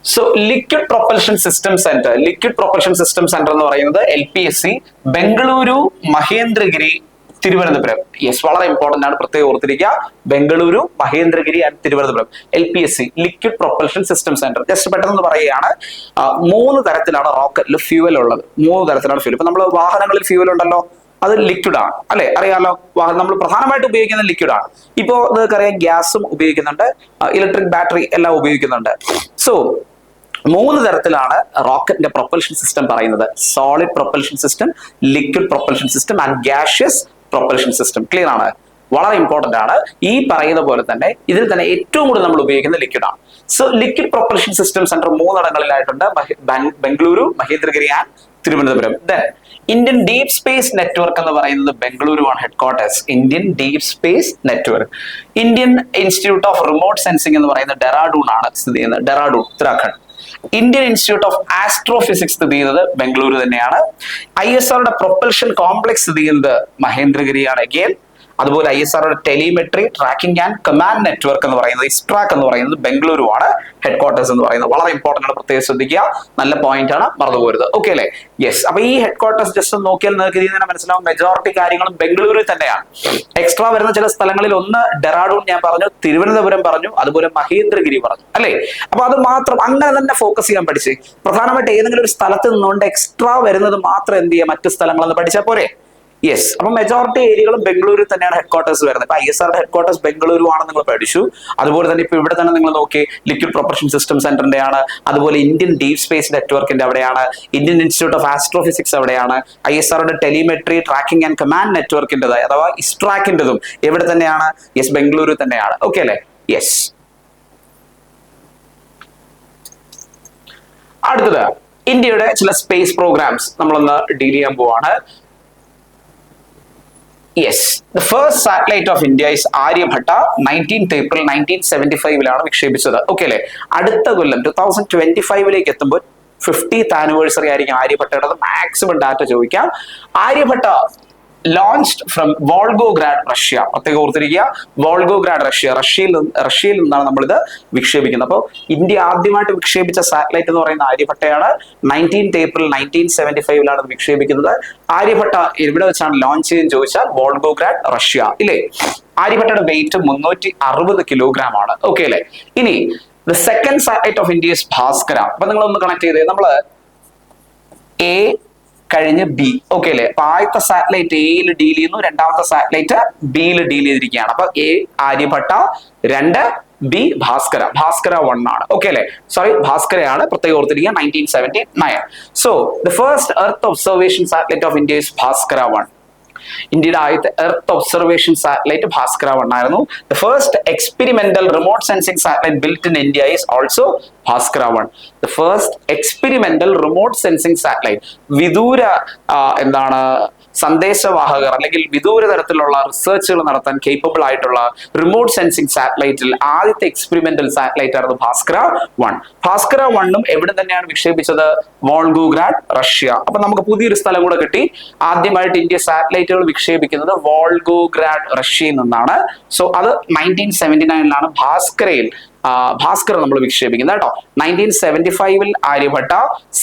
So liquid propulsion system centre, liquid propulsion system centre എന്ന് പറയുന്നത് LPSC, ബംഗളൂരു, മഹേന്ദ്രഗിരി, തിരുവനന്തപുരം. യെസ്, വളരെ ഇമ്പോർട്ടന്റ് ആണ്, പ്രത്യേകം ഓർത്തിരിക്കുക. Bengaluru, Mahendragiri and Thiruvananthapuram. LPSC, liquid propulsion system centre. Just പെട്ടെന്ന് പറയുകയാണ്, 3 തരത്തിലാണ് റോക്കറ്റിൽ ഫ്യൂവൽ ഉള്ളത്. 3 തരത്തിലാണ് ഫ്യൂവൽ. ഇപ്പൊ നമ്മൾ വാഹനങ്ങളിൽ ഫ്യൂവൽ ഉണ്ടല്ലോ, അത് ലിക്വിഡ് ആണ് അല്ലെ, അറിയാലോ. നമ്മൾ പ്രധാനമായിട്ട് ഉപയോഗിക്കുന്ന ലിക്വിഡ് ആണ്. ഇപ്പോ നിങ്ങൾക്കറിയാം, ഗ്യാസും ഉപയോഗിക്കുന്നുണ്ട്, ഇലക്ട്രിക് ബാറ്ററി എല്ലാം ഉപയോഗിക്കുന്നുണ്ട്. സോ 3 തരത്തിലാണ് റോക്കറ്റിന്റെ പ്രൊപ്പൽഷൻ സിസ്റ്റം പറയുന്നത്: solid propulsion system, liquid propulsion system and gaseous propulsion system. Clear ആണ്, വളരെ ഇമ്പോർട്ടന്റ് ആണ്. ഈ പറയുന്ന പോലെ തന്നെ ഇതിൽ തന്നെ ഏറ്റവും കൂടുതൽ നമ്മൾ ഉപയോഗിക്കുന്ന ലിക്വിഡ് ആണ്. So liquid propulsion system centre 3 ഇടങ്ങളിലായിട്ടുണ്ട്: Bengaluru, Mahendragiri and Thiruvananthapuram. Then Indian deep space network എന്ന് പറയുന്നത് ബംഗളൂരു ആണ് headquarters. Indian deep space network. Indian institute of remote sensing എന്ന് പറയുന്നത് ഡെറാഡൂൺ ആണ് സ്ഥിതി ചെയ്യുന്നത്, Dehradun, Uttarakhand. Indian institute of astrophysics സ്ഥിതി ചെയ്യുന്നത് ബംഗളൂരു തന്നെയാണ്. ISROയുടെ പ്രൊപ്പൽഷൻ കോംപ്ലക്സ് സ്ഥിതി ചെയ്യുന്നത് മഹേന്ദ്രഗിരിയാണ് അഗെയിൻ. അതുപോലെ ISROയുടെ telemetry tracking and command network എന്ന് പറയുന്നത് ISTRAC എന്ന് പറയുന്നത് ബംഗളൂരു ആണ് ഹെഡ് ക്വാർട്ടേഴ്സ് എന്ന് പറയുന്നത്. വളരെ ഇമ്പോർട്ടന്റ് ആണ്, പ്രത്യേകം ശ്രദ്ധിക്കുക. നല്ല പോയിന്റ് ആണ്, മറന്നുപോരുത്. ഓക്കെ അല്ലേ? യെസ്. അപ്പൊ ഈ ഹെഡ് ക്വാർട്ടേഴ്സ് ജസ്റ്റ് നോക്കിയാൽ നിങ്ങൾക്ക് ഇതിൽ തന്നെ മനസ്സിലാവും, മെജോറിറ്റി കാര്യങ്ങളും ബംഗളൂരുവിൽ തന്നെയാണ്. എക്സ്ട്രാ വരുന്ന ചില സ്ഥലങ്ങളിൽ ഒന്ന് ഡെറാഡൂൺ ഞാൻ പറഞ്ഞു, തിരുവനന്തപുരം പറഞ്ഞു, അതുപോലെ മഹേന്ദ്രഗിരി പറഞ്ഞു അല്ലേ. അപ്പൊ അത് മാത്രം അങ്ങനെ തന്നെ ഫോക്കസ് ചെയ്യാൻ പഠിച്ച്, പ്രധാനമായിട്ട് ഏതെങ്കിലും ഒരു സ്ഥലത്ത് നിന്നുകൊണ്ട് എക്സ്ട്രാ വരുന്നത് മാത്രം എന്ത് ചെയ്യുക, മറ്റു സ്ഥലങ്ങളെന്ന് പഠിച്ചാൽ പോരെ. യെസ്. അപ്പൊ മെജോറിറ്റി ഏരിയകളും ബംഗളൂരിൽ തന്നെയാണ് ഹെഡ് ക്വാർട്ടേഴ്സ് വരുന്നത്. ഇപ്പൊ ISROയുടെ ഹെഡ് ക്വാർട്ടേഴ്സ് ബംഗളൂരു ആണെന്ന് നിങ്ങൾ പഠിച്ചു. അതുപോലെ തന്നെ ഇപ്പൊ ഇവിടെ തന്നെ നിങ്ങൾ നോക്കി, ലിക്വിഡ് പ്രൊപ്പൽഷൻ സിസ്റ്റം സെന്ററിന്റെ ആണ്, അതുപോലെ ഇന്ത്യൻ ഡീപ് സ്പേസ് നെറ്റ്വർക്കിന്റെ അവിടെയാണ്, ഇന്ത്യൻ ഇൻസ്റ്റിറ്റ്യൂട്ട് ഓഫ് ആസ്ട്രോഫിസിക്സ് അവിടെയാണ്, ISROയുടെ ടെലിമെട്രി ട്രാക്കിംഗ് ആൻഡ് കമാൻഡ് നെറ്റ്വർക്കിന്റെ അഥവാ ISTRACിന്റെതും എവിടെ തന്നെയാണ്? യെസ്, ബംഗളൂരു തന്നെയാണ്. ഓക്കെ അല്ലേ? യെസ്. അടുത്തത് ഇന്ത്യയുടെ ചില സ്പേസ് പ്രോഗ്രാംസ് നമ്മളൊന്ന് ഡീൽ ചെയ്യാൻ പോവാണ്. Yes, the first satellite of India is Aryabhatta. 19th April 1975 വിക്ഷേപിച്ചത്. Okay അല്ലേ? അടുത്ത കൊല്ലം 2025 എത്തുമ്പോൾ 50th ആനിവേഴ്സറി ആയിരിക്കും ആര്യഭട്ടയുടെ. മാക്സിമം ഡാറ്റ ചോദിക്കാം. Aryabhata launched from Volgograd, Russia. പ്രത്യേകം ഓർത്തിരിക്കുക, വോൾഗോഗ്രാഡ് റഷ്യ, റഷ്യയിൽ നിന്നാണ് നമ്മളിത് വിക്ഷേപിക്കുന്നത്. അപ്പോൾ ഇന്ത്യ ആദ്യമായിട്ട് വിക്ഷേപിച്ച സാറ്റലൈറ്റ് എന്ന് പറയുന്ന ആര്യഭട്ടയാണ്. 19th April 1975 ഇത് വിക്ഷേപിക്കുന്നത്. ആര്യഭട്ട എവിടെ വെച്ചാണ് ലോഞ്ച് ചെയ്തെന്ന് ചോദിച്ചാൽ വോൾഗോഗ്രാഡ്, റഷ്യ. ഇല്ലേ? ആര്യഭട്ടയുടെ വെയിറ്റ് 360 കിലോഗ്രാം ആണ്. ഓക്കെ അല്ലെ? ഇനി the second satellite of India is Bhaskara. അപ്പൊ നിങ്ങൾ ഒന്ന് കണക്ട് ചെയ്തേ. നമ്മള് എ കഴിഞ്ഞ് ബി, ഓക്കെ അല്ലെ? അപ്പൊ ആദ്യത്തെ സാറ്റലൈറ്റ് എയിൽ ഡീൽ ചെയ്യുന്നു, രണ്ടാമത്തെ സാറ്റലൈറ്റ് ബിയിൽ ഡീൽ ചെയ്തിരിക്കുകയാണ്. അപ്പൊ എ ആര്യഭട്ട, 2 ബി ഭാസ്കര. ഭാസ്കര 1 ആണ്. ഓക്കെ അല്ലെ? സോറി, ഭാസ്കരയാണ്. പ്രത്യേകം ഓർത്തിരിക്കുക, 1979. So the first earth observation satellite of India is Bhaskara 1. ഇന്ത്യയുടെ ആദ്യത്തെ എർത്ത് ഒബ്സർവേഷൻ സാറ്റലൈറ്റ് ഭാസ്കര 1 ആയിരുന്നു. The first experimental remote sensing satellite built in India is also Bhaskara 1. The first experimental remote sensing satellite, വിദൂര എന്താണ് സന്ദേശവാഹകർ അല്ലെങ്കിൽ വിദൂര തരത്തിലുള്ള റിസർച്ചുകൾ നടത്താൻ കേപ്പബിൾ ആയിട്ടുള്ള റിമോട്ട് സെൻസിംഗ് സാറ്റലൈറ്റിൽ ആദ്യത്തെ എക്സ്പെരിമെന്റൽ സാറ്റലൈറ്റ് ആയിരുന്നു ഭാസ്കര 1. ഭാസ്കര 1 എവിടെ തന്നെയാണ് വിക്ഷേപിച്ചത്? Volgograd, Russia. അപ്പൊ നമുക്ക് പുതിയൊരു സ്ഥലം കൂടെ കിട്ടി. ആദ്യമായിട്ട് ഇന്ത്യ സാറ്റലൈറ്റുകൾ വിക്ഷേപിക്കുന്നത് വോൾഗോഗ്രാഡ്, റഷ്യയിൽ നിന്നാണ്. സോ അത് 1979 ഭാസ്കര നമ്മൾ വിക്ഷേപിക്കുന്നത് കേട്ടോ. 1975 ആര്യഭട്ട,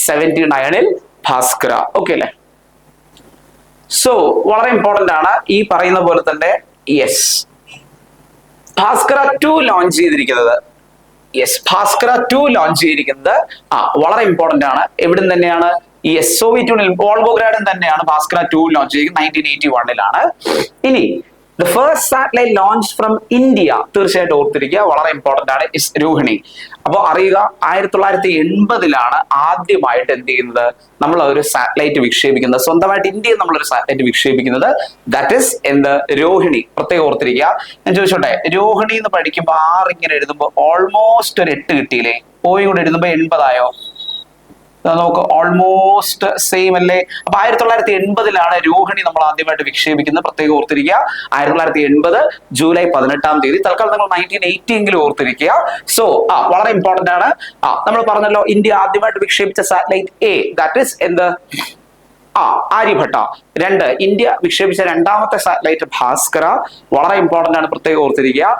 79 ഭാസ്കര. ഓക്കെ അല്ലെ? സോ വളരെ ഇമ്പോർട്ടന്റ് ആണ്. ഈ പറയുന്ന പോലെ തന്നെ ഭാസ്കര 2 ലോഞ്ച് ചെയ്തിരിക്കുന്നത് വളരെ ഇമ്പോർട്ടന്റ് ആണ്. എവിടെ തന്നെയാണ്? ഈ സോവിയറ്റ് യൂണിയൻ വോൾഗോഗ്രാഡിൽ തന്നെയാണ് ഭാസ്കര 2 ലോഞ്ച് ചെയ്തിരിക്കുന്നത്. 1981 ഇനി the first satellite launch from India, തീർച്ചയായിട്ടും ഓർത്തിരിക്കുക, വളരെ ഇമ്പോർട്ടന്റ് ആണ്, ഇസ് രോഹിണി. അപ്പോൾ അറിയുക, 1980 ആദ്യമായിട്ട് എന്ത് ചെയ്യുന്നത്? നമ്മൾ ഒരു സാറ്റലൈറ്റ് വിക്ഷേപിക്കുന്നത്, സ്വന്തമായിട്ട് ഇന്ത്യയിൽ നമ്മളൊരു സാറ്റലൈറ്റ് വിക്ഷേപിക്കുന്നത്. ദാറ്റ് ഇസ് എന്ത്? രോഹിണി. പ്രത്യേകം ഓർത്തിരിക്കുക. ഞാൻ ചോദിച്ചോട്ടെ, രോഹിണി എന്ന് പഠിക്കുമ്പോൾ 6 ഇങ്ങനെ എഴുതുമ്പോൾ ഓൾമോസ്റ്റ് ഒരു 8 കിട്ടിയില്ലേ? ഓയും കൂടെ എഴുതുമ്പോൾ 80 ആയോ? നമുക്ക് ഓൾമോസ്റ്റ് സെയിം അല്ലേ? അപ്പൊ 1980 രോഹിണി നമ്മൾ ആദ്യമായിട്ട് വിക്ഷേപിക്കുന്നത്. പ്രത്യേകം ഓർത്തിരിക്കുക, 1980 ജൂലൈ 18 തൽക്കാലം നിങ്ങൾ 1980 എങ്കിലും ഓർത്തിരിക്കുക. സോ വളരെ ഇമ്പോർട്ടന്റ് ആണ്. നമ്മൾ പറഞ്ഞല്ലോ, ഇന്ത്യ ആദ്യമായിട്ട് വിക്ഷേപിച്ച സാറ്റലൈറ്റ് എ, ദാറ്റ് ഇസ് എന്ത്? ആര്യഭട്ട. 2 ഇന്ത്യ വിക്ഷേപിച്ച രണ്ടാമത്തെ സാറ്റലൈറ്റ് ഭാസ്കര, വളരെ ഇമ്പോർട്ടന്റ് ആണ്, പ്രത്യേകം ഓർത്തിരിക്കുക.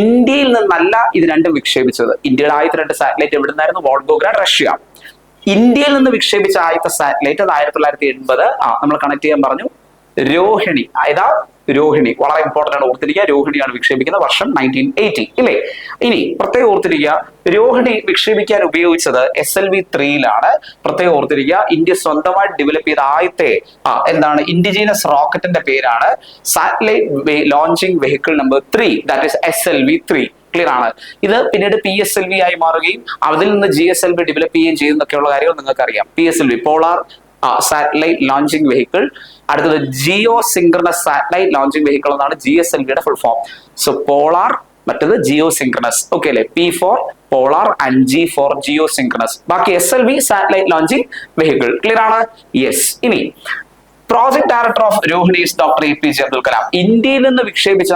ഇന്ത്യയിൽ നിന്നല്ല ഇത് രണ്ടും വിക്ഷേപിച്ചത്. ഇന്ത്യയുടെ ആദ്യത്തെ 2 സാറ്റലൈറ്റ് എവിടെ നിന്നായിരുന്നു? Volgograd, Russia. ഇന്ത്യയിൽ നിന്ന് വിക്ഷേപിച്ച ആദ്യത്തെ സാറ്റലൈറ്റ് അത് 1980 നമ്മൾ കണക്ട് ചെയ്യാൻ പറഞ്ഞു, രോഹിണി. രോഹിണി വളരെ ഇമ്പോർട്ടന്റ് ആണ്, ഓർത്തിരിക്കുക. രോഹിണിയാണ് വിക്ഷേപിക്കുന്ന വർഷം 1980 ഇല്ലേ? ഇനി പ്രത്യേകം ഓർത്തിരിക്കുക, രോഹിണി വിക്ഷേപിക്കാൻ ഉപയോഗിച്ചത് SLV-3 പ്രത്യേകം ഓർത്തിരിക്കുക. ഇന്ത്യ സ്വന്തമായിട്ട് ഡെവലപ്പ് ചെയ്ത ആദ്യത്തെ എന്താണ് ഇൻഡിജീനസ് റോക്കറ്റിന്റെ പേരാണ് satellite launching vehicle number 3, that is SLV-3. Clear ആണ്. ഇത് പിന്നീട് PSLV ആയി മാറുകയും അതിൽ നിന്ന് GSLV ഡെവലപ്പ് ചെയ്യുകയും ചെയ്യുന്നൊക്കെയുള്ള കാര്യങ്ങൾ നിങ്ങൾക്ക് അറിയാം. PSLV polar satellite launching vehicle, അടുത്തത് geosynchronous satellite launching vehicle എന്നാണ് GSLV full form. So polar, മറ്റത് ജിയോ സിങ്ക്രണസ്. ഓക്കെ അല്ലെ? P for polar and G for geosynchronous. ബാക്കി SLV satellite launching vehicle. Clear ആണ്? യെസ്. ഇനി project director of Rohini is doctor APJ Abdul Kalam. ഇന്ത്യയിൽ നിന്ന് വിക്ഷേപിച്ച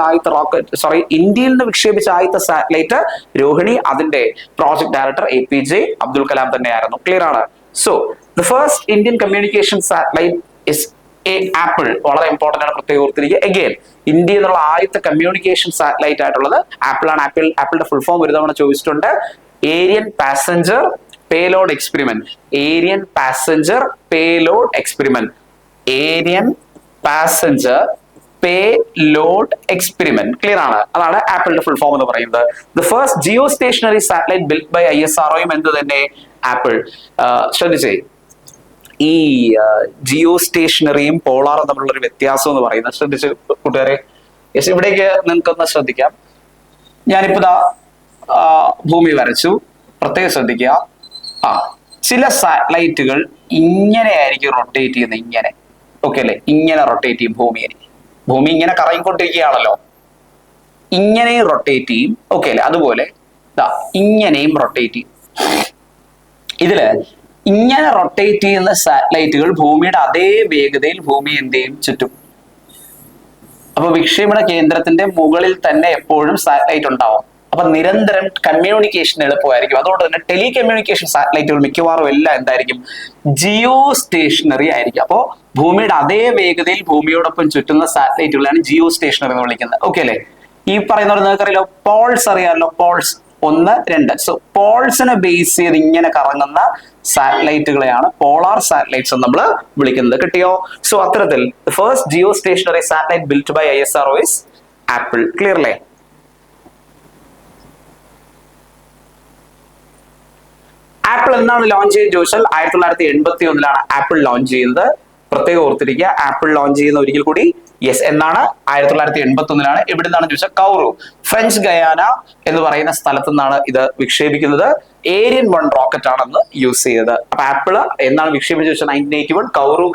ആദ്യത്തെ സാറ്റലൈറ്റ് രോഹിണി, അതിന്റെ project director APJ Abdul Kalam തന്നെയായിരുന്നു. ക്ലിയർ ആണ്? So the first Indian communication satellite is apple. വളരെ ഇമ്പോർട്ടന്റ് ആണ്, പ്രത്യേകം ഓർത്തിരിക്കുക. അഗൈൻ ഇന്ത്യ എന്നുള്ള ആദ്യത്തെ കമ്മ്യൂണിക്കേഷൻ സാറ്റലൈറ്റ് ആയിട്ടുള്ളത് ആപ്പിൾ ആണ്. ആപ്പിളിന്റെ ഫുൾ ഫോം ഒരു തവണ ചോദിച്ചിട്ടുണ്ട്. Ariane passenger payload experiment. Ariane passenger payload experiment. Ariane passenger payload experiment. Clear ആണ്? അതാണ് ആപ്പിളിന്റെ ഫുൾ ഫോം എന്ന് പറയുന്നത്. The first geostationary satellite built by ISROയും എന്ത് തന്നെ? ആപ്പിൾ. ശ്രദ്ധിച്ചേ, ഈ ജിയോ സ്റ്റേഷനറിയും പോളാറും തമ്മിലുള്ള ഒരു വ്യത്യാസം എന്ന് പറയുന്നത് ശ്രദ്ധിച്ച് കൂട്ടുകാരെ. ഇവിടേക്ക് നിങ്ങൾക്കൊന്ന് ശ്രദ്ധിക്കാം. ഞാനിപ്പോ ഭൂമി വരച്ചു, പ്രത്യേകം ശ്രദ്ധിക്കുക. ചില സാറ്റലൈറ്റുകൾ ഇങ്ങനെയായിരിക്കും റൊട്ടേറ്റ് ചെയ്യുന്നത്, ഇങ്ങനെ. ഓക്കെ അല്ലെ? ഇങ്ങനെ റൊട്ടേറ്റ് ചെയ്യും ഭൂമി ഇങ്ങനെ കറങ്ങിക്കൊണ്ടിരിക്കുകയാണല്ലോ, ഇങ്ങനെയും റൊട്ടേറ്റ് ചെയ്യും. ഓക്കെ അല്ലെ? അതുപോലെ ഇങ്ങനെയും റൊട്ടേറ്റ് ചെയ്യും. ഇതില് ഇങ്ങനെ റൊട്ടേറ്റ് ചെയ്യുന്ന സാറ്റലൈറ്റുകൾ ഭൂമിയുടെ അതേ വേഗതയിൽ ഭൂമി എന്ത് ചെയ്യും? ചുറ്റും. അപ്പൊ വിക്ഷേപണ കേന്ദ്രത്തിന്റെ മുകളിൽ തന്നെ എപ്പോഴും സാറ്റലൈറ്റ് ഉണ്ടാവും. അപ്പൊ അപ്പൊ നിരന്തരം കമ്മ്യൂണിക്കേഷൻ എളുപ്പമായിരിക്കും. അതുകൊണ്ട് തന്നെ ടെലികമ്മ്യൂണിക്കേഷൻ സാറ്റലൈറ്റുകൾ മിക്കവാറും എല്ലാം എന്തായിരിക്കും, ജിയോ സ്റ്റേഷനറി ആയിരിക്കും. അപ്പോ ഭൂമിയുടെ അതേ വേഗതയിൽ ഭൂമിയോടൊപ്പം ചുറ്റുന്ന സാറ്റലൈറ്റുകളാണ് ജിയോ സ്റ്റേഷനറി എന്ന് വിളിക്കുന്നത്. ഓക്കെ അല്ലേ? ഈ പറയുന്നവർ നിങ്ങൾക്കറിയാലോ, പോൾസ് അറിയാമല്ലോ, പോൾസ് 1, 2. സോ പോൾസിനെ ബേസ് ചെയ്ത് ഇങ്ങനെ കറങ്ങുന്ന സാറ്റലൈറ്റുകളെയാണ് പോളാർ സാറ്റലൈറ്റ്സ് എന്ന് നമ്മൾ വിളിക്കുന്നത്. കിട്ടിയോ? സോ അത്തരത്തിൽ first geostationary satellite built by ISRO is apple. Clear അല്ലേ? ആപ്പിൾ എന്നാണ് ലോഞ്ച് ചെയ്ത് ചോദിച്ചാൽ 1981 ആപ്പിൾ ലോഞ്ച് ചെയ്യുന്നത്. പ്രത്യേകം ഓർത്തിരിക്കുക, ആപ്പിൾ ലോഞ്ച് ചെയ്യുന്ന ഒരിക്കൽ കൂടി യെസ് എന്നാണ് 1981. എവിടെ നിന്നാണ് ചോദിച്ചാൽ കൗറു, ഫ്രഞ്ച് ഗയാന എന്ന് പറയുന്ന സ്ഥലത്തു നിന്നാണ് ഇത് വിക്ഷേപിക്കുന്നത്. ഏരിയൻ 1 റോക്കറ്റ് ആണെന്ന് യൂസ് ചെയ്തത്. അപ്പൊ ആപ്പിള് എന്നാണ് വിക്ഷേപിച്ചത് ചോദിച്ചാൽ 1981 കൗറു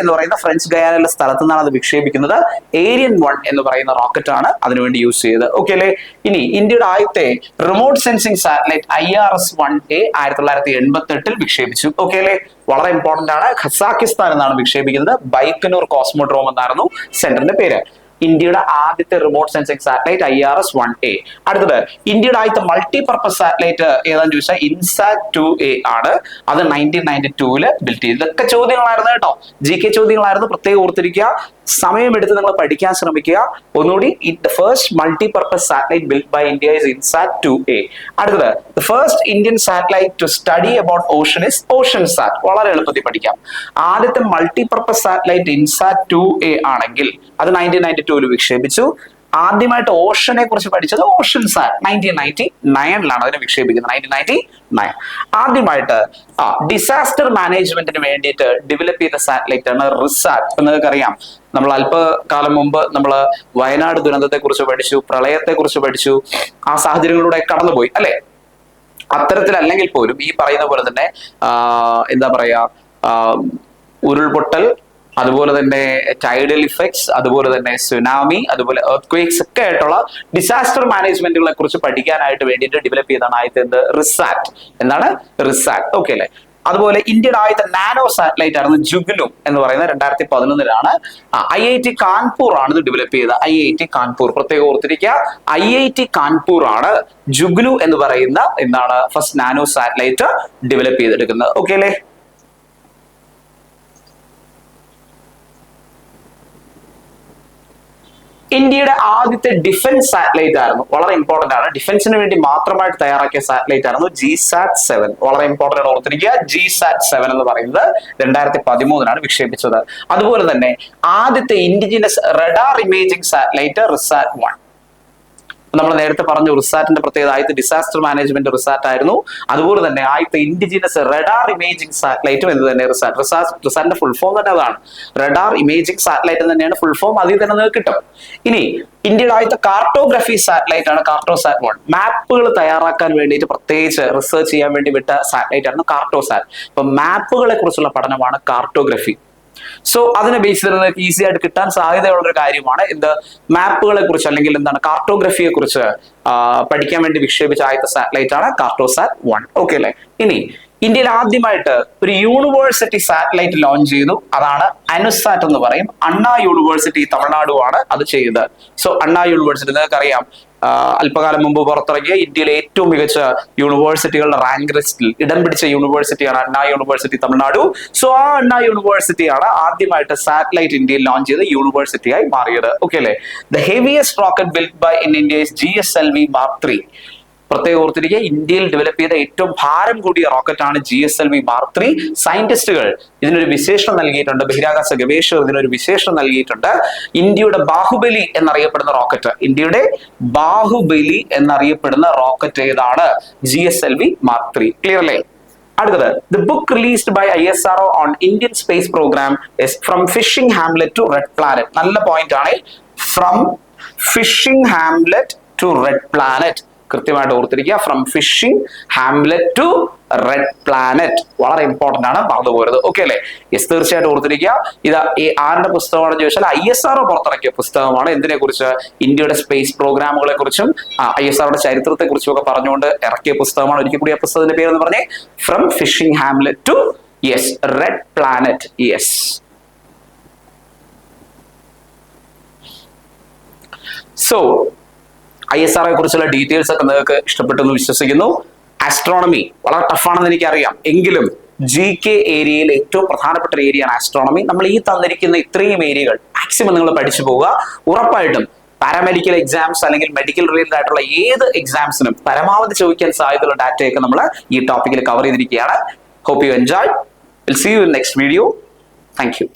എന്ന് പറയുന്ന ഫ്രഞ്ച് ഗയാനയിലെ സ്ഥലത്തു നിന്നാണ് അത് വിക്ഷേപിക്കുന്നത്. ഏരിയൻ 1 എന്ന് പറയുന്ന റോക്കറ്റ് ആണ് അതിനുവേണ്ടി യൂസ് ചെയ്തത്. ഓക്കെ അല്ലേ? ഇനി ഇന്ത്യയുടെ ആദ്യത്തെ റിമോട്ട് സെൻസിംഗ് സാറ്റലൈറ്റ് IRS-1A 1988 വിക്ഷേപിച്ചു. ഓക്കെ അല്ലേ? വളരെ ഇമ്പോർട്ടന്റ് ആണ്. ഖസാക്കിസ്ഥാൻ എന്നാണ് വിക്ഷേപിക്കുന്നത്. ബൈക്കനൂർ കോസ്മോഡ്രോം എന്നായിരുന്നു സെന്ററിന്റെ പേര്. ഇന്ത്യയുടെ ആദ്യത്തെ റിമോട്ട് സെൻസിംഗ് സാറ്റലൈറ്റ് IRS-1A. അടുത്തത് ഇന്ത്യയുടെ ആദ്യത്തെ മൾട്ടിപർപ്പസ് സാറ്റലൈറ്റ് ഏതാണെന്ന് ചോദിച്ചാൽ INSAT-2A ആണ്. അത് 1992 ബിൽറ്റ് ചെയ്തു. ഇതൊക്കെ ചോദ്യങ്ങളായിരുന്നു കേട്ടോ, GK ചോദ്യങ്ങളായിരുന്നു. പ്രത്യേകം ഓർത്തിരിക്കുക, സമയമെടുത്ത് നിങ്ങൾ പഠിക്കാൻ ശ്രമിക്കുക. ഒന്നുകൂടി, first multipurpose satellite built by India is INSAT-2A. അടുത്തത് first Indian satellite to study about ocean is OceanSat. വളരെ എളുപ്പത്തിൽ പഠിക്കാം. ആദ്യത്തെ മൾട്ടിപർപ്പസ് സാറ്റലൈറ്റ് INSAT-2A ആണെങ്കിൽ അത് 1992 വിക്ഷേപിച്ചു. ആദ്യമായിട്ട് ഓഷനെ കുറിച്ച് പഠിച്ചത് OceanSat 1999 അതിനെ വിക്ഷേപിക്കുന്നത്. 1999 ആദ്യമായിട്ട് ഡിസാസ്റ്റർ മാനേജ്മെന്റിന് വേണ്ടിയിട്ട് ഡെവലപ്പ് ചെയ്ത സാറ്റലൈറ്റ് ആണ് റിസാറ്റ്. നിങ്ങൾക്കറിയാം, നമ്മൾ അല്പകാലം മുമ്പ് നമ്മൾ വയനാട് ദുരന്തത്തെ കുറിച്ച് പഠിച്ചു, പ്രളയത്തെ കുറിച്ച് പഠിച്ചു. ആ സാഹചര്യങ്ങളിലൂടെ കടന്നുപോയി അല്ലെ? അത്തരത്തിലല്ലെങ്കിൽ പോലും ഈ പറയുന്ന പോലെ തന്നെ എന്താ പറയാ, ഉരുൾപൊട്ടൽ, അതുപോലെ തന്നെ ടൈഡൽ ഇഫക്ട്സ്, അതുപോലെ തന്നെ സുനാമി, അതുപോലെ എർത്ത്ക്വേക്സ് ഒക്കെ ആയിട്ടുള്ള ഡിസാസ്റ്റർ മാനേജ്മെന്റുകളെ കുറിച്ച് പഠിക്കാനായിട്ട് വേണ്ടിയിട്ട് ഡെവലപ്പ് ചെയ്താണ് ആദ്യത്തെ റിസാറ്റ്. എന്താണ് റിസാറ്റ്? ഓക്കെ അല്ലെ? അതുപോലെ ഇന്ത്യയുടെ ആദ്യത്തെ നാനോ സാറ്റലൈറ്റ് ആയിരുന്നു ജുഗ്നു എന്ന് പറയുന്നത് 2011 IIT കാൺപൂർ ആണ് ഇത് ഡെവലപ്പ് ചെയ്തത്. IIT കാൺപൂർ, പ്രത്യേകം ഓർത്തിരിക്കുക, IIT കാൺപൂർ ആണ് ജുഗ്നു എന്ന് പറയുന്ന എന്താണ് ഫസ്റ്റ് നാനോ സാറ്റലൈറ്റ് ഡെവലപ്പ് ചെയ്തെടുക്കുന്നത്. ഓക്കെ അല്ലേ? ഇന്ത്യയുടെ ആദ്യത്തെ ഡിഫൻസ് സാറ്റലൈറ്റ് ആയിരുന്നു. വളരെ ഇമ്പോർട്ടന്റ് ആണ്. ഡിഫൻസിന് വേണ്ടി മാത്രമായിട്ട് തയ്യാറാക്കിയ സാറ്റലൈറ്റ് ആയിരുന്നു GSAT-7. വളരെ ഇമ്പോർട്ടന്റ് ആണ്, ഓർത്തിരിക്കുക. GSAT-7 എന്ന് പറയുന്നത് 2013 വിക്ഷേപിച്ചത്. അതുപോലെ തന്നെ ആദ്യത്തെ ഇൻഡിജിനസ് റഡാർ ഇമേജിംഗ് സാറ്റലൈറ്റ് റിസാറ്റ്-1. നമ്മൾ നേരത്തെ പറഞ്ഞു റിസാറ്റിന്റെ പ്രത്യേകത ആദ്യത്തെ ഡിസാസ്റ്റർ മാനേജ്മെന്റ് റിസാറ്റ് ആയിരുന്നു. അതുപോലെ തന്നെ ആദ്യത്തെ ഇൻഡിജിനസ് റഡാർ ഇമേജിംഗ് സാറ്റലൈറ്റും എന്ത് തന്നെ റിസാറ്റിന്റെ ഫുൾ ഫോം തന്നെ അതാണ്. റഡാർ ഇമേജിംഗ് സാറ്റലൈറ്റ് തന്നെയാണ് ഫുൾ ഫോം, അതിൽ തന്നെ നിങ്ങൾക്ക് കിട്ടും. ഇനി ഇന്ത്യയുടെ ആദ്യത്തെ കാർട്ടോഗ്രഫി സാറ്റലൈറ്റ് ആണ് കാർട്ടോസാറ്റ്-1. മാപ്പുകൾ തയ്യാറാക്കാൻ വേണ്ടിയിട്ട് പ്രത്യേകിച്ച് റിസർച്ച് ചെയ്യാൻ വേണ്ടി വിട്ട സാറ്റലൈറ്റ് ആണ് കാർട്ടോസാറ്റ്. അപ്പൊ മാപ്പുകളെ കുറിച്ചുള്ള പഠനമാണ് കാർട്ടോഗ്രഫി. സോ അതിനെ ബേസ് ചെയ്ത് നിങ്ങൾക്ക് ഈസി ആയിട്ട് കിട്ടാൻ സാധ്യതയുള്ള ഒരു കാര്യമാണ് എന്ത്, മാപ്പുകളെ കുറിച്ച് അല്ലെങ്കിൽ എന്താണ് കാർട്ടോഗ്രഫിയെ കുറിച്ച് പഠിക്കാൻ വേണ്ടി വിക്ഷേപിച്ച ആദ്യത്തെ സാറ്റലൈറ്റ് ആണ് കാർട്ടോസാറ്റ്-1. ഓക്കെ അല്ലെ? ഇനി ഇന്ത്യയിൽ ആദ്യമായിട്ട് ഒരു യൂണിവേഴ്സിറ്റി സാറ്റലൈറ്റ് ലോഞ്ച് ചെയ്തു. അതാണ് അനുസാറ്റ് എന്ന് പറയും. അണ്ണാ യൂണിവേഴ്സിറ്റി തമിഴ്നാടുമാണ് അത് ചെയ്തത്. സോ അണ്ണാ യൂണിവേഴ്സിറ്റി നിങ്ങൾക്കറിയാം, അല്പകാലം മുമ്പ് പുറത്തിറങ്ങിയ ഇന്ത്യയിലെ ഏറ്റവും മികച്ച യൂണിവേഴ്സിറ്റികളുടെ റാങ്ക് ലിസ്റ്റിൽ ഇടം പിടിച്ച യൂണിവേഴ്സിറ്റിയാണ് അണ്ണാ യൂണിവേഴ്സിറ്റി തമിഴ്നാടു. സോ ആ അണ്ണാ യൂണിവേഴ്സിറ്റിയാണ് ആദ്യമായിട്ട് സാറ്റലൈറ്റ് ഇന്ത്യയിൽ ലോഞ്ച് ചെയ്ത യൂണിവേഴ്സിറ്റിയായി മാറിയത്. ഓക്കെ അല്ലേ? The heaviest rocket built by in India GSLV Mark 3. പ്രത്യേകം ഓർത്തിരിക്കുക, ഇന്ത്യയിൽ ഡെവലപ്പ് ചെയ്ത ഏറ്റവും ഭാരം കൂടിയ റോക്കറ്റ് ആണ് GSLV Mark 3. സയന്റിസ്റ്റുകൾ ഇതിനൊരു വിശേഷണം നൽകിയിട്ടുണ്ട്, ബഹിരാകാശ ഗവേഷകർ ഇതിനൊരു വിശേഷണം നൽകിയിട്ടുണ്ട്. ഇന്ത്യയുടെ ബാഹുബലി എന്നറിയപ്പെടുന്ന റോക്കറ്റ്, ഇന്ത്യയുടെ ബാഹുബലി എന്നറിയപ്പെടുന്ന റോക്കറ്റ് ഏതാണ്? GSLV Mark 3. ക്ലിയർ അല്ലേ? അടുത്തത് the book released by ISRO on Indian space program is from fishing hamlet to red planet. നല്ല പോയിന്റ് ആണ്. From fishing hamlet to red planet. കൃത്യമായിട്ട് ഓർത്തിരിക്കുക, from fishing hamlet to red planet. വളരെ ഇമ്പോർട്ടന്റ് ആണ്, മറന്നുപോരുത്. ഓക്കെ അല്ലേ? യെസ്, തീർച്ചയായിട്ടും ഓർത്തിരിക്കുക. ഇത് ആരുടെ പുസ്തകമാണെന്ന് ചോദിച്ചാൽ ISRO പുറത്തിറക്കിയ പുസ്തകമാണ്. എന്തിനെ കുറിച്ച്? ഇന്ത്യയുടെ സ്പേസ് പ്രോഗ്രാമുകളെ കുറിച്ചും ISROയുടെ ചരിത്രത്തെ കുറിച്ചും ഒക്കെ പറഞ്ഞുകൊണ്ട് ഇറക്കിയ പുസ്തകമാണ്. ഒരിക്കൽ കൂടി ആ പുസ്തകത്തിന്റെ പേരെന്ന് പറഞ്ഞേ, from fishing hamlet to red planet. Yes. So ISRO കുറിച്ചുള്ള ഡീറ്റെയിൽസ് ഒക്കെ നിങ്ങൾക്ക് ഇഷ്ടപ്പെട്ടെന്ന് വിശ്വസിക്കുന്നു. ആസ്ട്രോണമി വളരെ ടഫാണെന്ന് എനിക്കറിയാം, എങ്കിലും GK ഏരിയയിൽ ഏറ്റവും പ്രധാനപ്പെട്ട ഒരു ഏരിയയാണ് ആസ്ട്രോണമി. നമ്മൾ ഈ തന്നിരിക്കുന്ന ഇത്രയും ഏരിയകൾ മാക്സിമം നിങ്ങൾ പഠിച്ചു പോവുക. ഉറപ്പായിട്ടും പാരാമെഡിക്കൽ എക്സാംസ് അല്ലെങ്കിൽ മെഡിക്കൽ റിലേറ്റഡ് ആയിട്ടുള്ള ഏത് എക്സാംസിനും പരമാവധി ചോദിക്കാൻ സാധ്യതയുള്ള ഡാറ്റയൊക്കെ നമ്മൾ ഈ ടോപ്പിക്കിൽ കവർ ചെയ്തിരിക്കുകയാണ്. Hope you enjoyed. We'll see you in next video. Thank you.